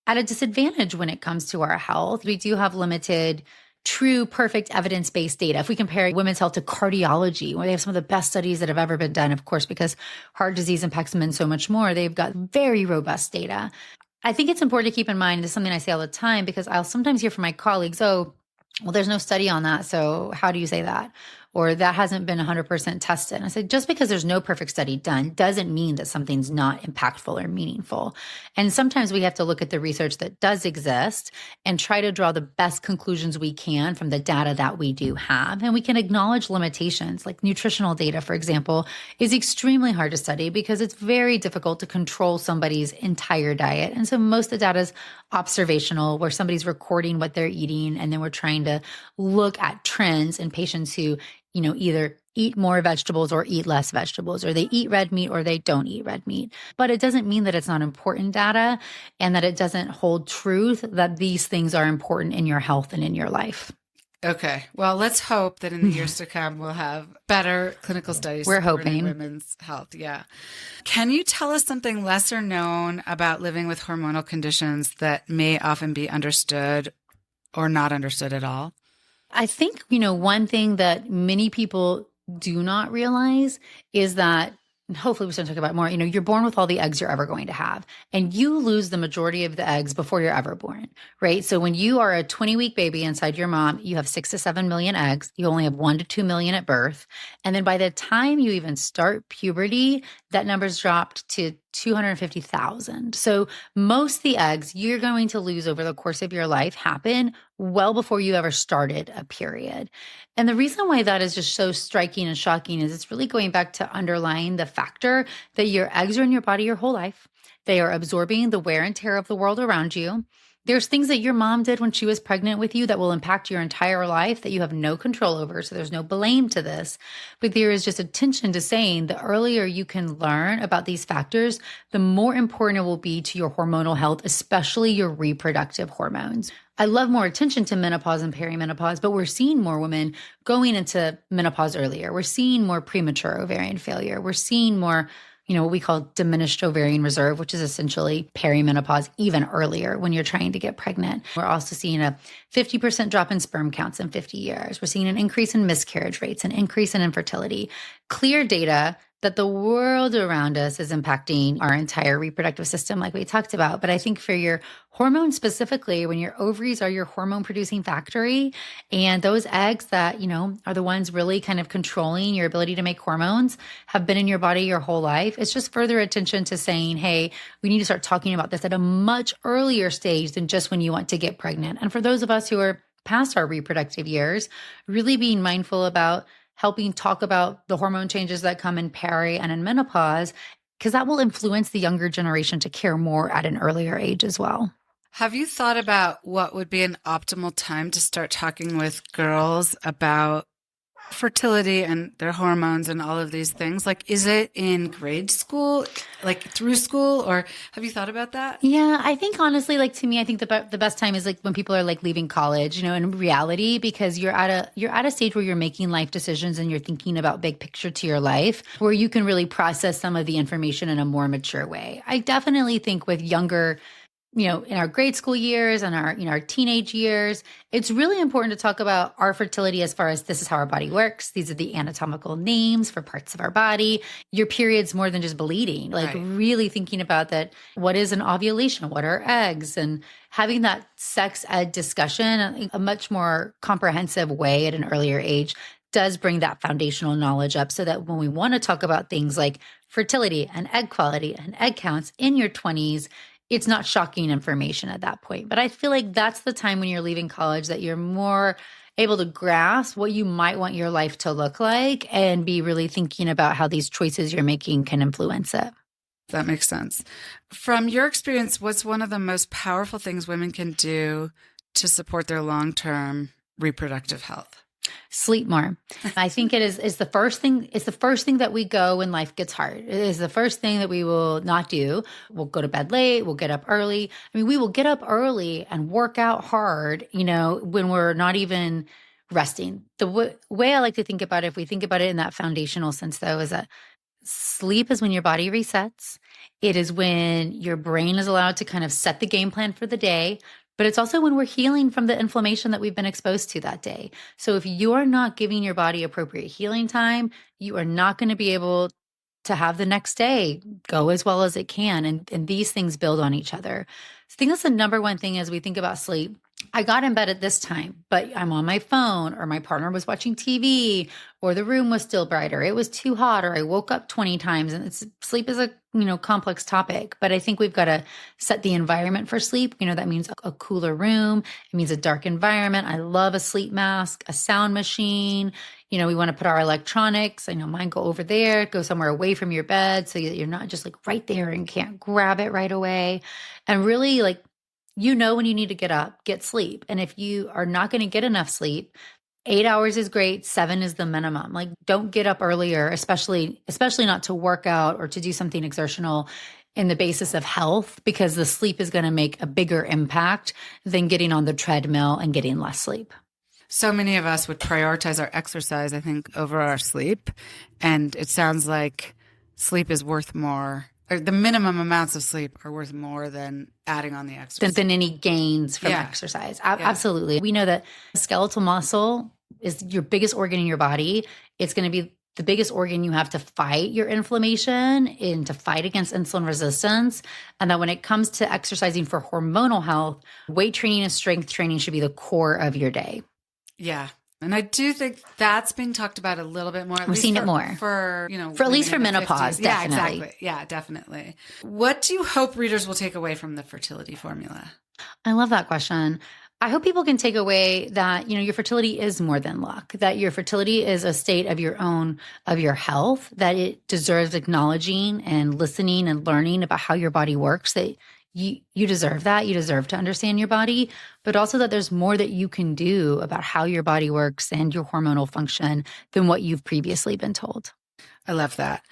at a disadvantage when it comes to our health. We do have limited, true, perfect evidence-based data. If we compare women's health to cardiology, where they have some of the best studies that have ever been done, of course, because heart disease impacts men so much more, they've got very robust data. I think it's important to keep in mind, this is something I say all the time, because I'll sometimes hear from my colleagues, oh, well, there's no study on that, so how do you say that? Or that hasn't been 100% tested. And I said, just because there's no perfect study done doesn't mean that something's not impactful or meaningful. And sometimes we have to look at the research that does exist and try to draw the best conclusions we can from the data that we do have. And we can acknowledge limitations, like nutritional data, for example, is extremely hard to study because it's very difficult to control somebody's entire diet. And so most of the data is observational, where somebody's recording what they're eating, and then we're trying to look at trends in patients who either eat more vegetables or eat less vegetables, or they eat red meat or they don't eat red meat. But it doesn't mean that it's not important data and that it doesn't hold truth that these things are important in your health and in your life. Okay. Well, let's hope that in the years to come, we'll have better clinical studies. We're hoping. Women's health. Yeah. Can you tell us something lesser known about living with hormonal conditions that may often be understood or not understood at all? I think, one thing that many people do not realize is that, and hopefully we start to talk about more, you're born with all the eggs you're ever going to have, and you lose the majority of the eggs before you're ever born, right? So when you are a 20-week baby inside your mom, you have 6 to 7 million eggs. You only have 1 to 2 million at birth. And then by the time you even start puberty, that number's dropped to 250,000. So most of the eggs you're going to lose over the course of your life happen well before you ever started a period. And the reason why that is just so striking and shocking is it's really going back to underlying the factor that your eggs are in your body your whole life. They are absorbing the wear and tear of the world around you. There's things that your mom did when she was pregnant with you that will impact your entire life that you have no control over. So there's no blame to this. But there is just attention to saying the earlier you can learn about these factors, the more important it will be to your hormonal health, especially your reproductive hormones. I love more attention to menopause and perimenopause, but we're seeing more women going into menopause earlier. We're seeing more premature ovarian failure. We're seeing more what we call diminished ovarian reserve, which is essentially perimenopause even earlier when you're trying to get pregnant. We're also seeing a 50% drop in sperm counts in 50 years. We're seeing an increase in miscarriage rates, an increase in infertility. Clear data that the world around us is impacting our entire reproductive system like we talked about. But I think for your hormones specifically, when your ovaries are your hormone producing factory and those eggs that, are the ones really kind of controlling your ability to make hormones have been in your body your whole life, it's just further attention to saying, hey, we need to start talking about this at a much earlier stage than just when you want to get pregnant. And for those of us who are past our reproductive years, really being mindful about helping talk about the hormone changes that come in peri and in menopause, because that will influence the younger generation to care more at an earlier age as well. Have you thought about what would be an optimal time to start talking with girls about fertility and their hormones and all of these things? Like, is it in grade school, like through school, or have you thought about that? Yeah, I think honestly, to me, I think the best time is when people are leaving college, in reality, because you're at a stage where you're making life decisions and you're thinking about big picture to your life, where you can really process some of the information in a more mature way. I definitely think with younger, in our grade school years and our teenage years, it's really important to talk about our fertility as far as this is how our body works. These are the anatomical names for parts of our body. Your period's more than just bleeding, Right. Really thinking about that. What is an ovulation? What are eggs? And having that sex ed discussion in a much more comprehensive way at an earlier age does bring that foundational knowledge up so that when we want to talk about things like fertility and egg quality and egg counts in your 20s, it's not shocking information at that point. But I feel like that's the time when you're leaving college that you're more able to grasp what you might want your life to look like and be really thinking about how these choices you're making can influence it. That makes sense. From your experience, what's one of the most powerful things women can do to support their long-term reproductive health? Sleep more. I think it's the first thing. It's the first thing that we go when life gets hard. It is the first thing that we will not do. We'll go to bed late. We'll get up early. We will get up early and work out hard, when we're not even resting. The way I like to think about it, if we think about it in that foundational sense though, is that sleep is when your body resets. It is when your brain is allowed to kind of set the game plan for the day. But it's also when we're healing from the inflammation that we've been exposed to that day. So if you're not giving your body appropriate healing time, you are not going to be able to have the next day go as well as it can. And these things build on each other. So I think that's the number one thing as we think about sleep. I got in bed at this time, but I'm on my phone, or my partner was watching TV, or the room was still brighter. It was too hot, or I woke up 20 times. And sleep is a complex topic, but I think we've got to set the environment for sleep. That means a cooler room. It means a dark environment. I love a sleep mask, a sound machine. We want to put our electronics. I know mine go over there, go somewhere away from your bed so that you're not just right there and can't grab it right away. And really when you need to get up, get sleep. And if you are not going to get enough sleep, 8 hours is great. 7 is the minimum. Don't get up earlier, especially not to work out or to do something exertional in the basis of health, because the sleep is going to make a bigger impact than getting on the treadmill and getting less sleep. So many of us would prioritize our exercise, I think, over our sleep. And it sounds like sleep is worth more, or the minimum amounts of sleep are worth more than adding on the exercise. Than any gains from exercise. Absolutely. We know that skeletal muscle is your biggest organ in your body. It's going to be the biggest organ you have to fight your inflammation and to fight against insulin resistance. And that when it comes to exercising for hormonal health, weight training and strength training should be the core of your day. Yeah. And I do think that's being talked about a little bit more. We're seeing it more. For at least for menopause, 50s. definitely. Yeah, exactly. Yeah, definitely. What do you hope readers will take away from the fertility formula? I love that question. I hope people can take away that, your fertility is more than luck, that your fertility is a state of your own, of your health, that it deserves acknowledging and listening and learning about how your body works, that you deserve that. You deserve to understand your body, but also that there's more that you can do about how your body works and your hormonal function than what you've previously been told. I love that.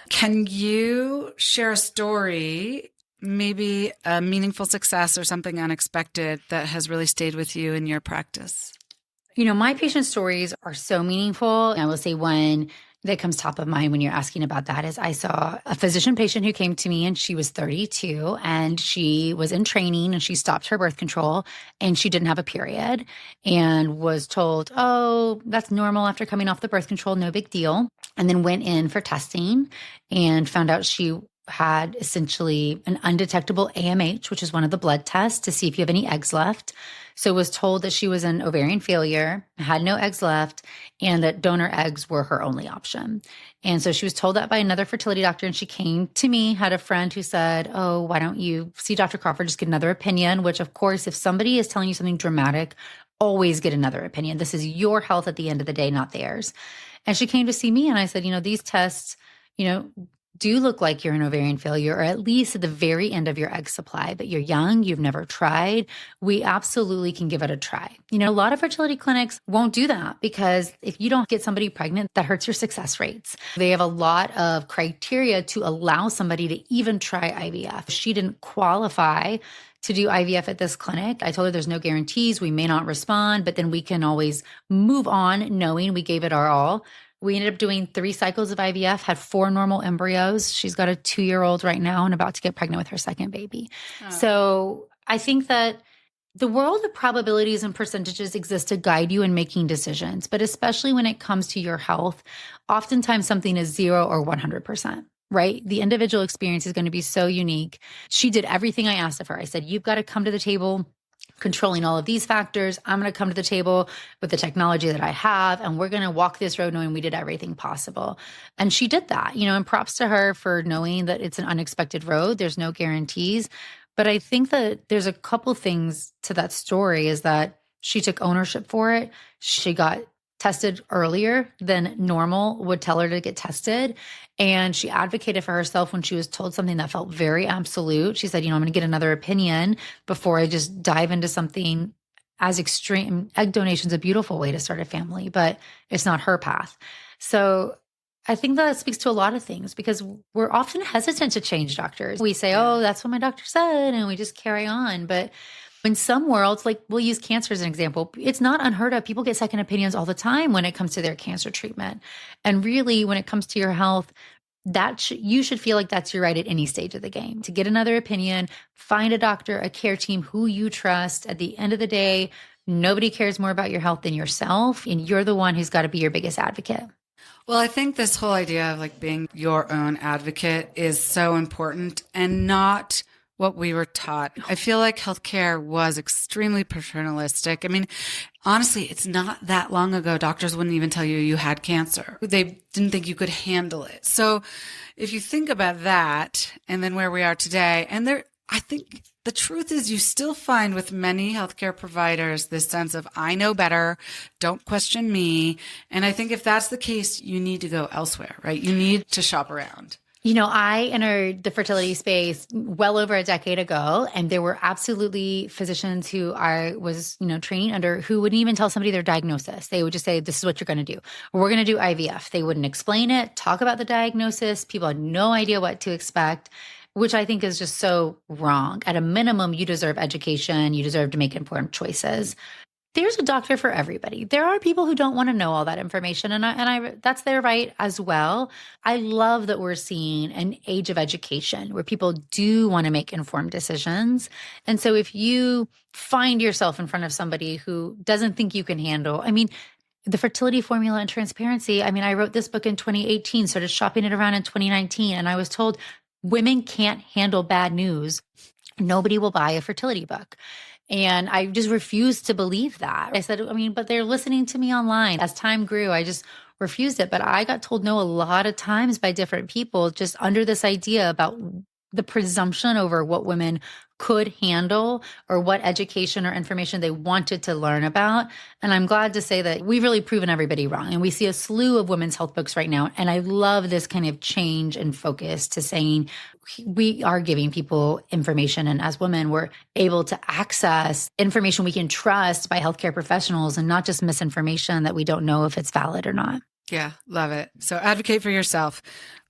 Can you share a story, maybe a meaningful success or something unexpected that has really stayed with you in your practice? My patient stories are so meaningful. I will say one that comes top of mind when you're asking about that is I saw a physician patient who came to me and she was 32 and she was in training and she stopped her birth control and she didn't have a period and was told, oh, that's normal after coming off the birth control, no big deal. And then went in for testing and found out she had essentially an undetectable AMH, which is one of the blood tests to see if you have any eggs left. So was told that she was an ovarian failure, had no eggs left, and that donor eggs were her only option. And so she was told that by another fertility doctor, and she came to me, had a friend who said, oh, why don't you see Dr. Crawford, just get another opinion, which of course, if somebody is telling you something dramatic, always get another opinion. This is your health at the end of the day, not theirs. And she came to see me and I said, these tests, do look like you're an ovarian failure, or at least at the very end of your egg supply, but you're young, you've never tried. We absolutely can give it a try. A lot of fertility clinics won't do that because if you don't get somebody pregnant, that hurts your success rates. They have a lot of criteria to allow somebody to even try IVF. She didn't qualify to do IVF at this clinic. I told her there's no guarantees. We may not respond, but then we can always move on knowing we gave it our all. We ended up doing 3 cycles of IVF, had 4 normal embryos. She's got a 2-year-old right now and about to get pregnant with her second baby. Oh. So I think that the world of probabilities and percentages exists to guide you in making decisions, but especially when it comes to your health, oftentimes something is 0 or 100%. Right? The individual experience is going to be so unique. She did everything I asked of her. I said, you've got to come to the table controlling all of these factors. I'm going to come to the table with the technology that I have, and we're going to walk this road knowing we did everything possible. And she did that, and props to her for knowing that it's an unexpected road. There's no guarantees. But I think that there's a couple things to that story is that she took ownership for it. She got tested earlier than normal would tell her to get tested. And she advocated for herself when she was told something that felt very absolute. She said, I'm going to get another opinion before I just dive into something as extreme. Egg donation is a beautiful way to start a family, but it's not her path. So I think that speaks to a lot of things because we're often hesitant to change doctors. We say, oh, that's what my doctor said, and we just carry on. But in some worlds, like we'll use cancer as an example, it's not unheard of. People get second opinions all the time when it comes to their cancer treatment. And really, when it comes to your health, you should feel like that's your right at any stage of the game. To get another opinion, find a doctor, a care team who you trust. At the end of the day, nobody cares more about your health than yourself, and you're the one who's got to be your biggest advocate. Well, I think this whole idea of being your own advocate is so important and not what we were taught. I feel like healthcare was extremely paternalistic. I mean, honestly, it's not that long ago. Doctors wouldn't even tell you had cancer. They didn't think you could handle it. So if you think about that and then where we are today, I think the truth is you still find with many healthcare providers this sense of, I know better, don't question me. And I think if that's the case, you need to go elsewhere, right? You need to shop around. I entered the fertility space well over a decade ago, and there were absolutely physicians who I was, training under who wouldn't even tell somebody their diagnosis. They would just say, this is what you're going to do. We're going to do IVF. They wouldn't explain it, talk about the diagnosis. People had no idea what to expect, which I think is just so wrong. At a minimum, you deserve education. You deserve to make informed choices. There's a doctor for everybody. There are people who don't want to know all that information, and I that's their right as well. I love that we're seeing an age of education where people do want to make informed decisions. And so if you find yourself in front of somebody who doesn't think you can handle, the fertility formula and transparency, I wrote this book in 2018, started shopping it around in 2019, and I was told women can't handle bad news. Nobody will buy a fertility book. And I just refused to believe that. I said, but they're listening to me online. As time grew, I just refused it. But I got told no a lot of times by different people, just under this idea about the presumption over what women could handle or what education or information they wanted to learn about. And I'm glad to say that we've really proven everybody wrong. And we see a slew of women's health books right now. And I love this kind of change and focus to saying we are giving people information. And as women, we're able to access information we can trust by healthcare professionals and not just misinformation that we don't know if it's valid or not. Yeah, love it. So advocate for yourself.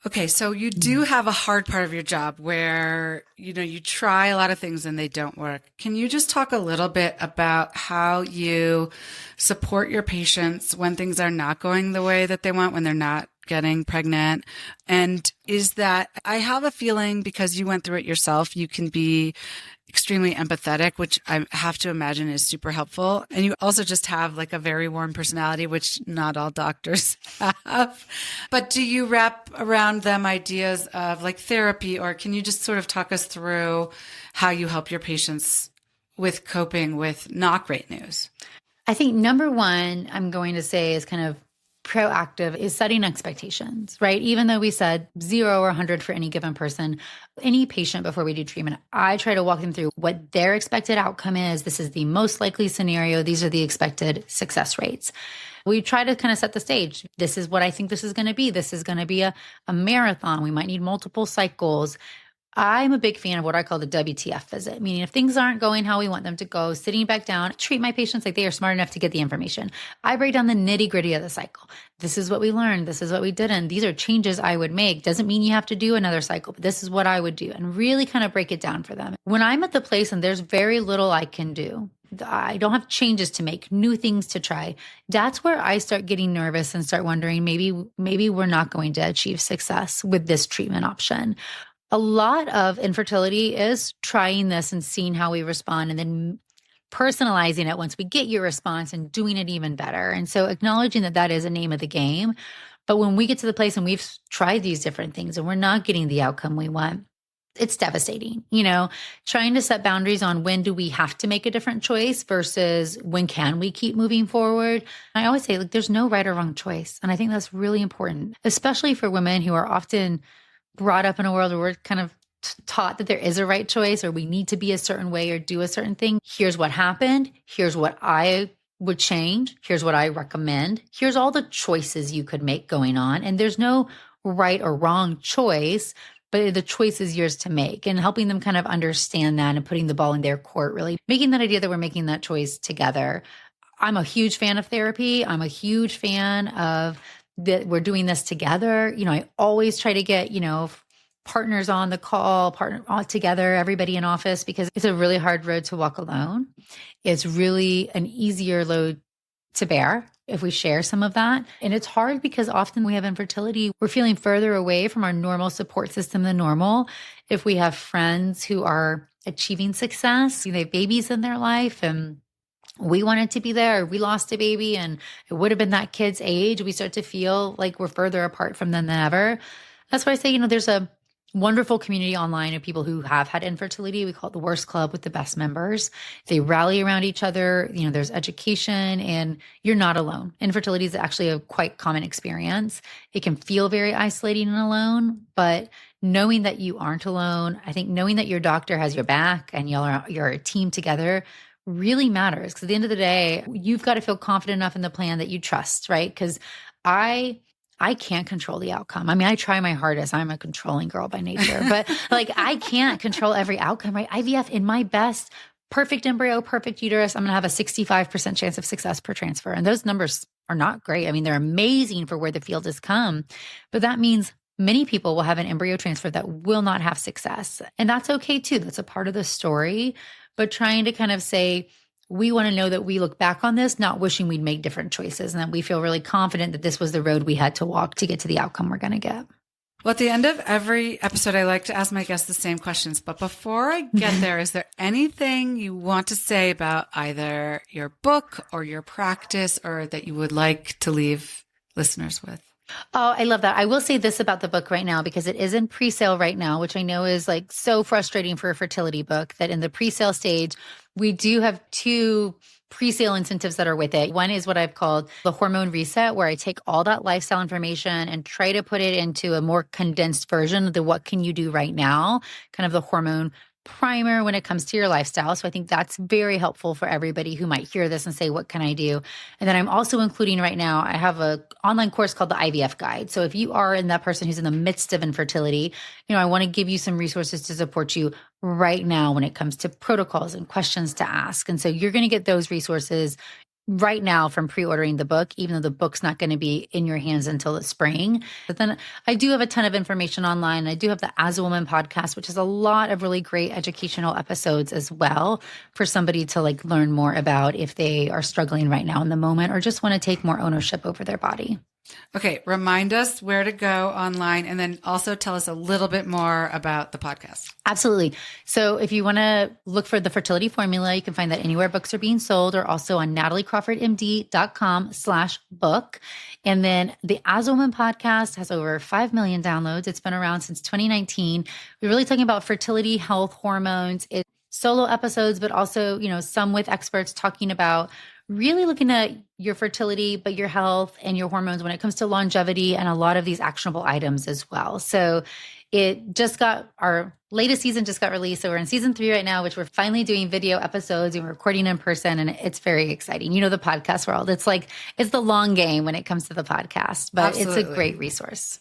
Okay, so you do have a hard part of your job where, you try a lot of things and they don't work. Can you just talk a little bit about how you support your patients when things are not going the way that they want, when they're not getting pregnant? And is that, I have a feeling because you went through it yourself, you can be extremely empathetic, which I have to imagine is super helpful. And you also just have like a very warm personality, which not all doctors have. But do you wrap around them ideas of like therapy, or can you just sort of talk us through how you help your patients with coping with not great news? I think number one, I'm going to say is kind of proactive is setting expectations, right? Even though we said 0 or 100 for any given person, any patient before we do treatment, I try to walk them through what their expected outcome is. This is the most likely scenario. These are the expected success rates. We try to kind of set the stage. This is what I think this is going to be. This is going to be a marathon. We might need multiple cycles. I'm a big fan of what I call the WTF visit, meaning if things aren't going how we want them to go, sitting back down, treat my patients like they are smart enough to get the information. I break down the nitty gritty of the cycle. This is what we learned. This is what we didn't. These are changes I would make. Doesn't mean you have to do another cycle, but this is what I would do, and really kind of break it down for them. When I'm at the place and there's very little I can do, I don't have changes to make, new things to try, that's where I start getting nervous and start wondering, maybe we're not going to achieve success with this treatment option. A lot of infertility is trying this and seeing how we respond and then personalizing it once we get your response and doing it even better. And so acknowledging that that is a name of the game. But when we get to the place and we've tried these different things and we're not getting the outcome we want, it's devastating, trying to set boundaries on when do we have to make a different choice versus when can we keep moving forward. I always say, there's no right or wrong choice. And I think that's really important, especially for women who are often brought up in a world where we're kind of taught that there is a right choice or we need to be a certain way or do a certain thing. Here's what happened. Here's what I would change. Here's what I recommend. Here's all the choices you could make going on. And there's no right or wrong choice, but the choice is yours to make, and helping them kind of understand that and putting the ball in their court, really making that idea that we're making that choice together. I'm a huge fan of therapy. I'm a huge fan of that we're doing this together. I always try to get, partners on the call, partner all together, everybody in office, because it's a really hard road to walk alone. It's really an easier load to bear if we share some of that. And it's hard because often we have infertility, we're feeling further away from our normal support system than normal. If we have friends who are achieving success, they have babies in their life and we wanted to be there, we lost a baby and it would have been that kid's age, we start to feel like we're further apart from them than ever. That's why I say, there's a wonderful community online of people who have had infertility. We call it the Worst Club with the best members. They rally around each other. There's education and you're not alone. Infertility is actually a quite common experience. It can feel very isolating and alone, but knowing that you aren't alone, I think knowing that your doctor has your back and you're a team together really matters. Because at the end of the day, you've got to feel confident enough in the plan that you trust, right? Because I can't control the outcome. I try my hardest. I'm a controlling girl by nature, but I can't control every outcome, right? IVF in my best, perfect embryo, perfect uterus, I'm going to have a 65% chance of success per transfer. And those numbers are not great. They're amazing for where the field has come, but that means many people will have an embryo transfer that will not have success. And that's okay too. That's a part of the story. But trying to kind of say, we want to know that we look back on this, not wishing we'd made different choices, and that we feel really confident that this was the road we had to walk to get to the outcome we're going to get. Well, at the end of every episode, I like to ask my guests the same questions. But before I get there, is there anything you want to say about either your book or your practice, or that you would like to leave listeners with? Oh, I love that. I will say this about the book right now, because it is in pre-sale right now, which I know is like so frustrating for a fertility book, that in the pre-sale stage, we do have two pre-sale incentives that are with it. One is what I've called the hormone reset, where I take all that lifestyle information and try to put it into a more condensed version of the what can you do right now, kind of the hormone primer when it comes to your lifestyle. So I think that's very helpful for everybody who might hear this and say, what can I do? And then I'm also including right now, I have an online course called the IVF Guide. So if you are in that person who's in the midst of infertility, I want to give you some resources to support you right now when it comes to protocols and questions to ask. And so you're going to get those resources right now from pre-ordering the book, even though the book's not going to be in your hands until the spring. But then I do have a ton of information online. I do have the As a Woman podcast, which has a lot of really great educational episodes as well for somebody to like learn more about if they are struggling right now in the moment or just want to take more ownership over their body. Okay. Remind us where to go online, and then also tell us a little bit more about the podcast. Absolutely. So if you want to look for the Fertility Formula, you can find that anywhere books are being sold, or also on nataliecrawfordmd.com/book. And then the As a Woman podcast has over 5 million downloads. It's been around since 2019. We're really talking about fertility, health, hormones. It's solo episodes, but also, some with experts talking about really looking at your fertility, but your health and your hormones when it comes to longevity and a lot of these actionable items as well. So our latest season just got released. So we're in season 3 right now, which we're finally doing video episodes and we're recording in person. And it's very exciting. The podcast world, it's the long game when it comes to the podcast, but Absolutely. It's a great resource.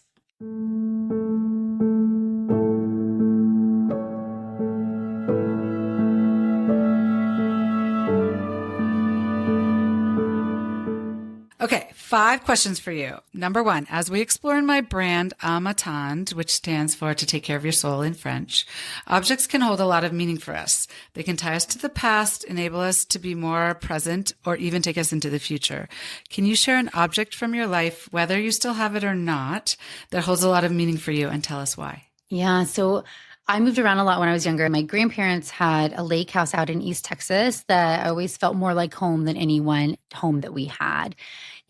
Okay, 5 questions for you. Number 1, as we explore in my brand, Âme attend, which stands for to take care of your soul in French, objects can hold a lot of meaning for us. They can tie us to the past, enable us to be more present, or even take us into the future. Can you share an object from your life, whether you still have it or not, that holds a lot of meaning for you, and tell us why? Yeah, so I moved around a lot when I was younger. My grandparents had a lake house out in East Texas that I always felt more like home than any one home that we had.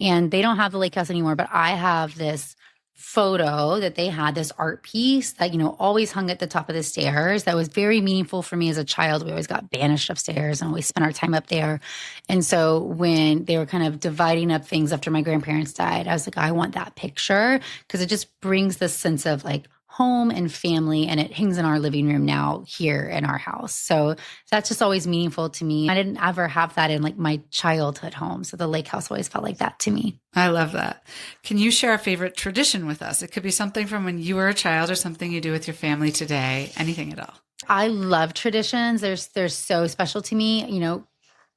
And they don't have the lake house anymore, but I have this photo that they had, this art piece that, always hung at the top of the stairs that was very meaningful for me as a child. We always got banished upstairs and always spent our time up there. And so when they were kind of dividing up things after my grandparents died, I was like, I want that picture because it just brings this sense of like home and family, and it hangs in our living room now here in our house. So that's just always meaningful to me. I didn't ever have that in like my childhood home. So the lake house always felt like that to me. I love that. Can you share a favorite tradition with us? It could be something from when you were a child or something you do with your family today, anything at all. I love traditions. They're so special to me.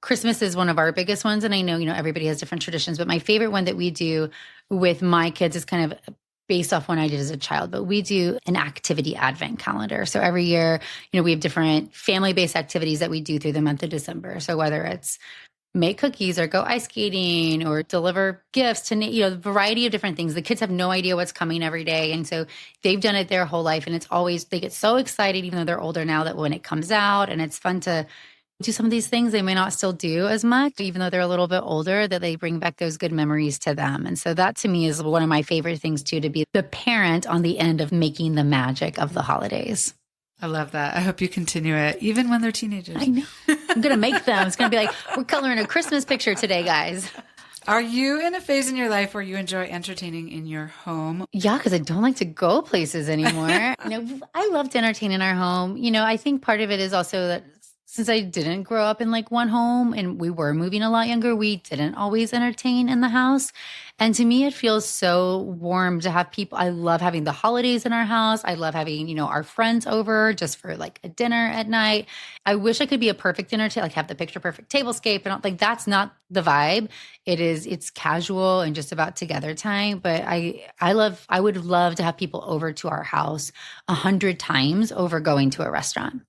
Christmas is one of our biggest ones. And I know, everybody has different traditions, but my favorite one that we do with my kids is kind of based off when I did as a child, but we do an activity advent calendar. So every year, we have different family-based activities that we do through the month of December. So whether it's make cookies or go ice skating or deliver gifts to, a variety of different things. The kids have no idea what's coming every day. And so they've done it their whole life. And it's always, they get so excited, even though they're older now, that when it comes out, and it's fun to do some of these things they may not still do as much, even though they're a little bit older, that they bring back those good memories to them. And so that to me is one of my favorite things too, to be the parent on the end of making the magic of the holidays. I love that. I hope you continue it, even when they're teenagers. I know. I'm going to make them. It's going to be like, we're coloring a Christmas picture today, guys. Are you in a phase in your life where you enjoy entertaining in your home? Yeah, because I don't like to go places anymore. I love to entertain in our home. I think part of it is also that since I didn't grow up in like one home and we were moving a lot younger, we didn't always entertain in the house. And to me, it feels so warm to have people. I love having the holidays in our house. I love having, our friends over just for like a dinner at night. I wish I could be a perfect dinner to like have the picture perfect tablescape and like that's not the vibe. It's casual and just about together time. But I would love to have people over to our house 100 times over going to a restaurant.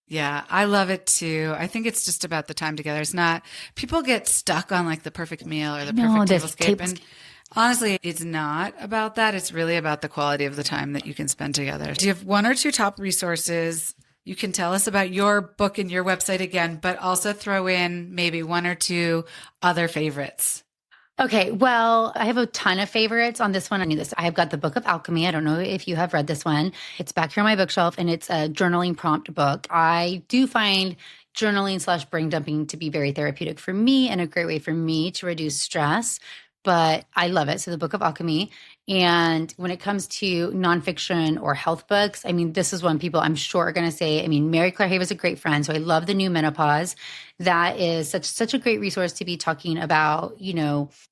Yeah, I love it too. I think it's just about the time together. It's not, people get stuck on like the perfect meal or the perfect tablescape. And honestly, it's not about that. It's really about the quality of the time that you can spend together. Do you have 1 or 2 top resources? You can tell us about your book and your website again, but also throw in maybe 1 or 2 other favorites. Okay, well, I have a ton of favorites on this one. I knew this. I have got the Book of Alchemy. I don't know if you have read this one. It's back here on my bookshelf, and it's a journaling prompt book. I do find journaling / brain dumping to be very therapeutic for me and a great way for me to reduce stress. But I love it. So the Book of Alchemy. And when it comes to nonfiction or health books, I mean, this is one people I'm sure are going to say, I mean, Mary Claire Hay was a great friend. So I love The New Menopause. That is such a great resource to be talking about,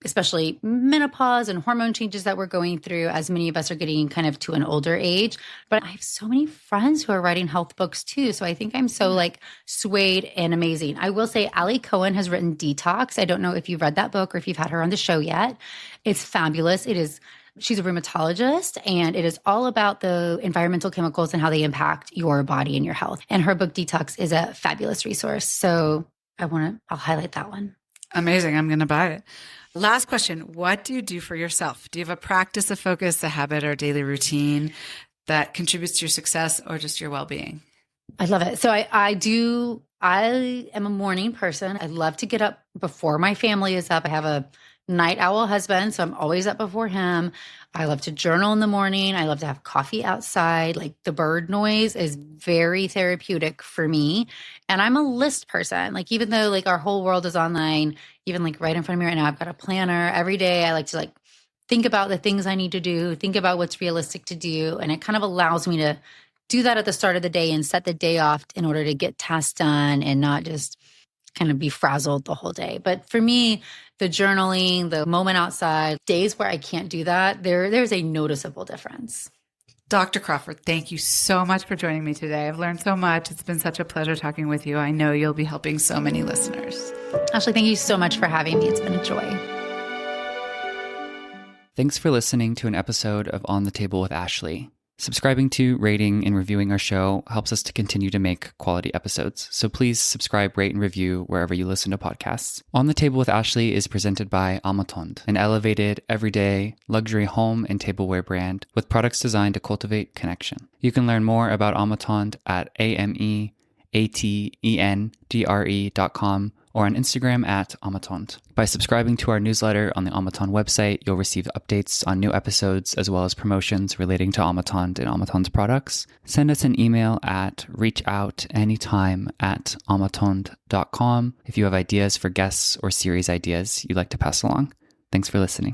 especially menopause and hormone changes that we're going through as many of us are getting kind of to an older age. But I have so many friends who are writing health books too. So I think I'm so swayed and amazing. I will say Ali Cohen has written Detox. I don't know if you've read that book or if you've had her on the show yet. It's fabulous. She's a rheumatologist, and it is all about the environmental chemicals and how they impact your body and your health. And her book Detox is a fabulous resource. So I'll highlight that one. Amazing. I'm going to buy it. Last question. What do you do for yourself? Do you have a practice, a focus, a habit, or daily routine that contributes to your success or just your well-being? I love it. So I am a morning person. I love to get up before my family is up. I have a night owl husband, so I'm always up before him. I love to journal in the morning. I love to have coffee outside. Like the bird noise is very therapeutic for me. And I'm a list person. Like even though our whole world is online, even right in front of me right now, I've got a planner every day. I like to think about the things I need to do, think about what's realistic to do. And it kind of allows me to do that at the start of the day and set the day off in order to get tasks done and not just kind of be frazzled the whole day. But for me, the journaling, the moment outside, days where I can't do that, there's a noticeable difference. Dr. Crawford, thank you so much for joining me today. I've learned so much. It's been such a pleasure talking with you. I know you'll be helping so many listeners. Ashley, thank you so much for having me. It's been a joy. Thanks for listening to an episode of On the Table with Ashley. Subscribing to, rating, and reviewing our show helps us to continue to make quality episodes. So please subscribe, rate, and review wherever you listen to podcasts. On the Table with Ashley is presented by Amatond, an elevated, everyday, luxury home and tableware brand with products designed to cultivate connection. You can learn more about Amatond at amatendre.com or on Instagram at Amatond. By subscribing to our newsletter on the Amatond website, you'll receive updates on new episodes as well as promotions relating to Amatond and Amatond's products. Send us an email at reachoutanytime@amatond.com if you have ideas for guests or series ideas you'd like to pass along. Thanks for listening.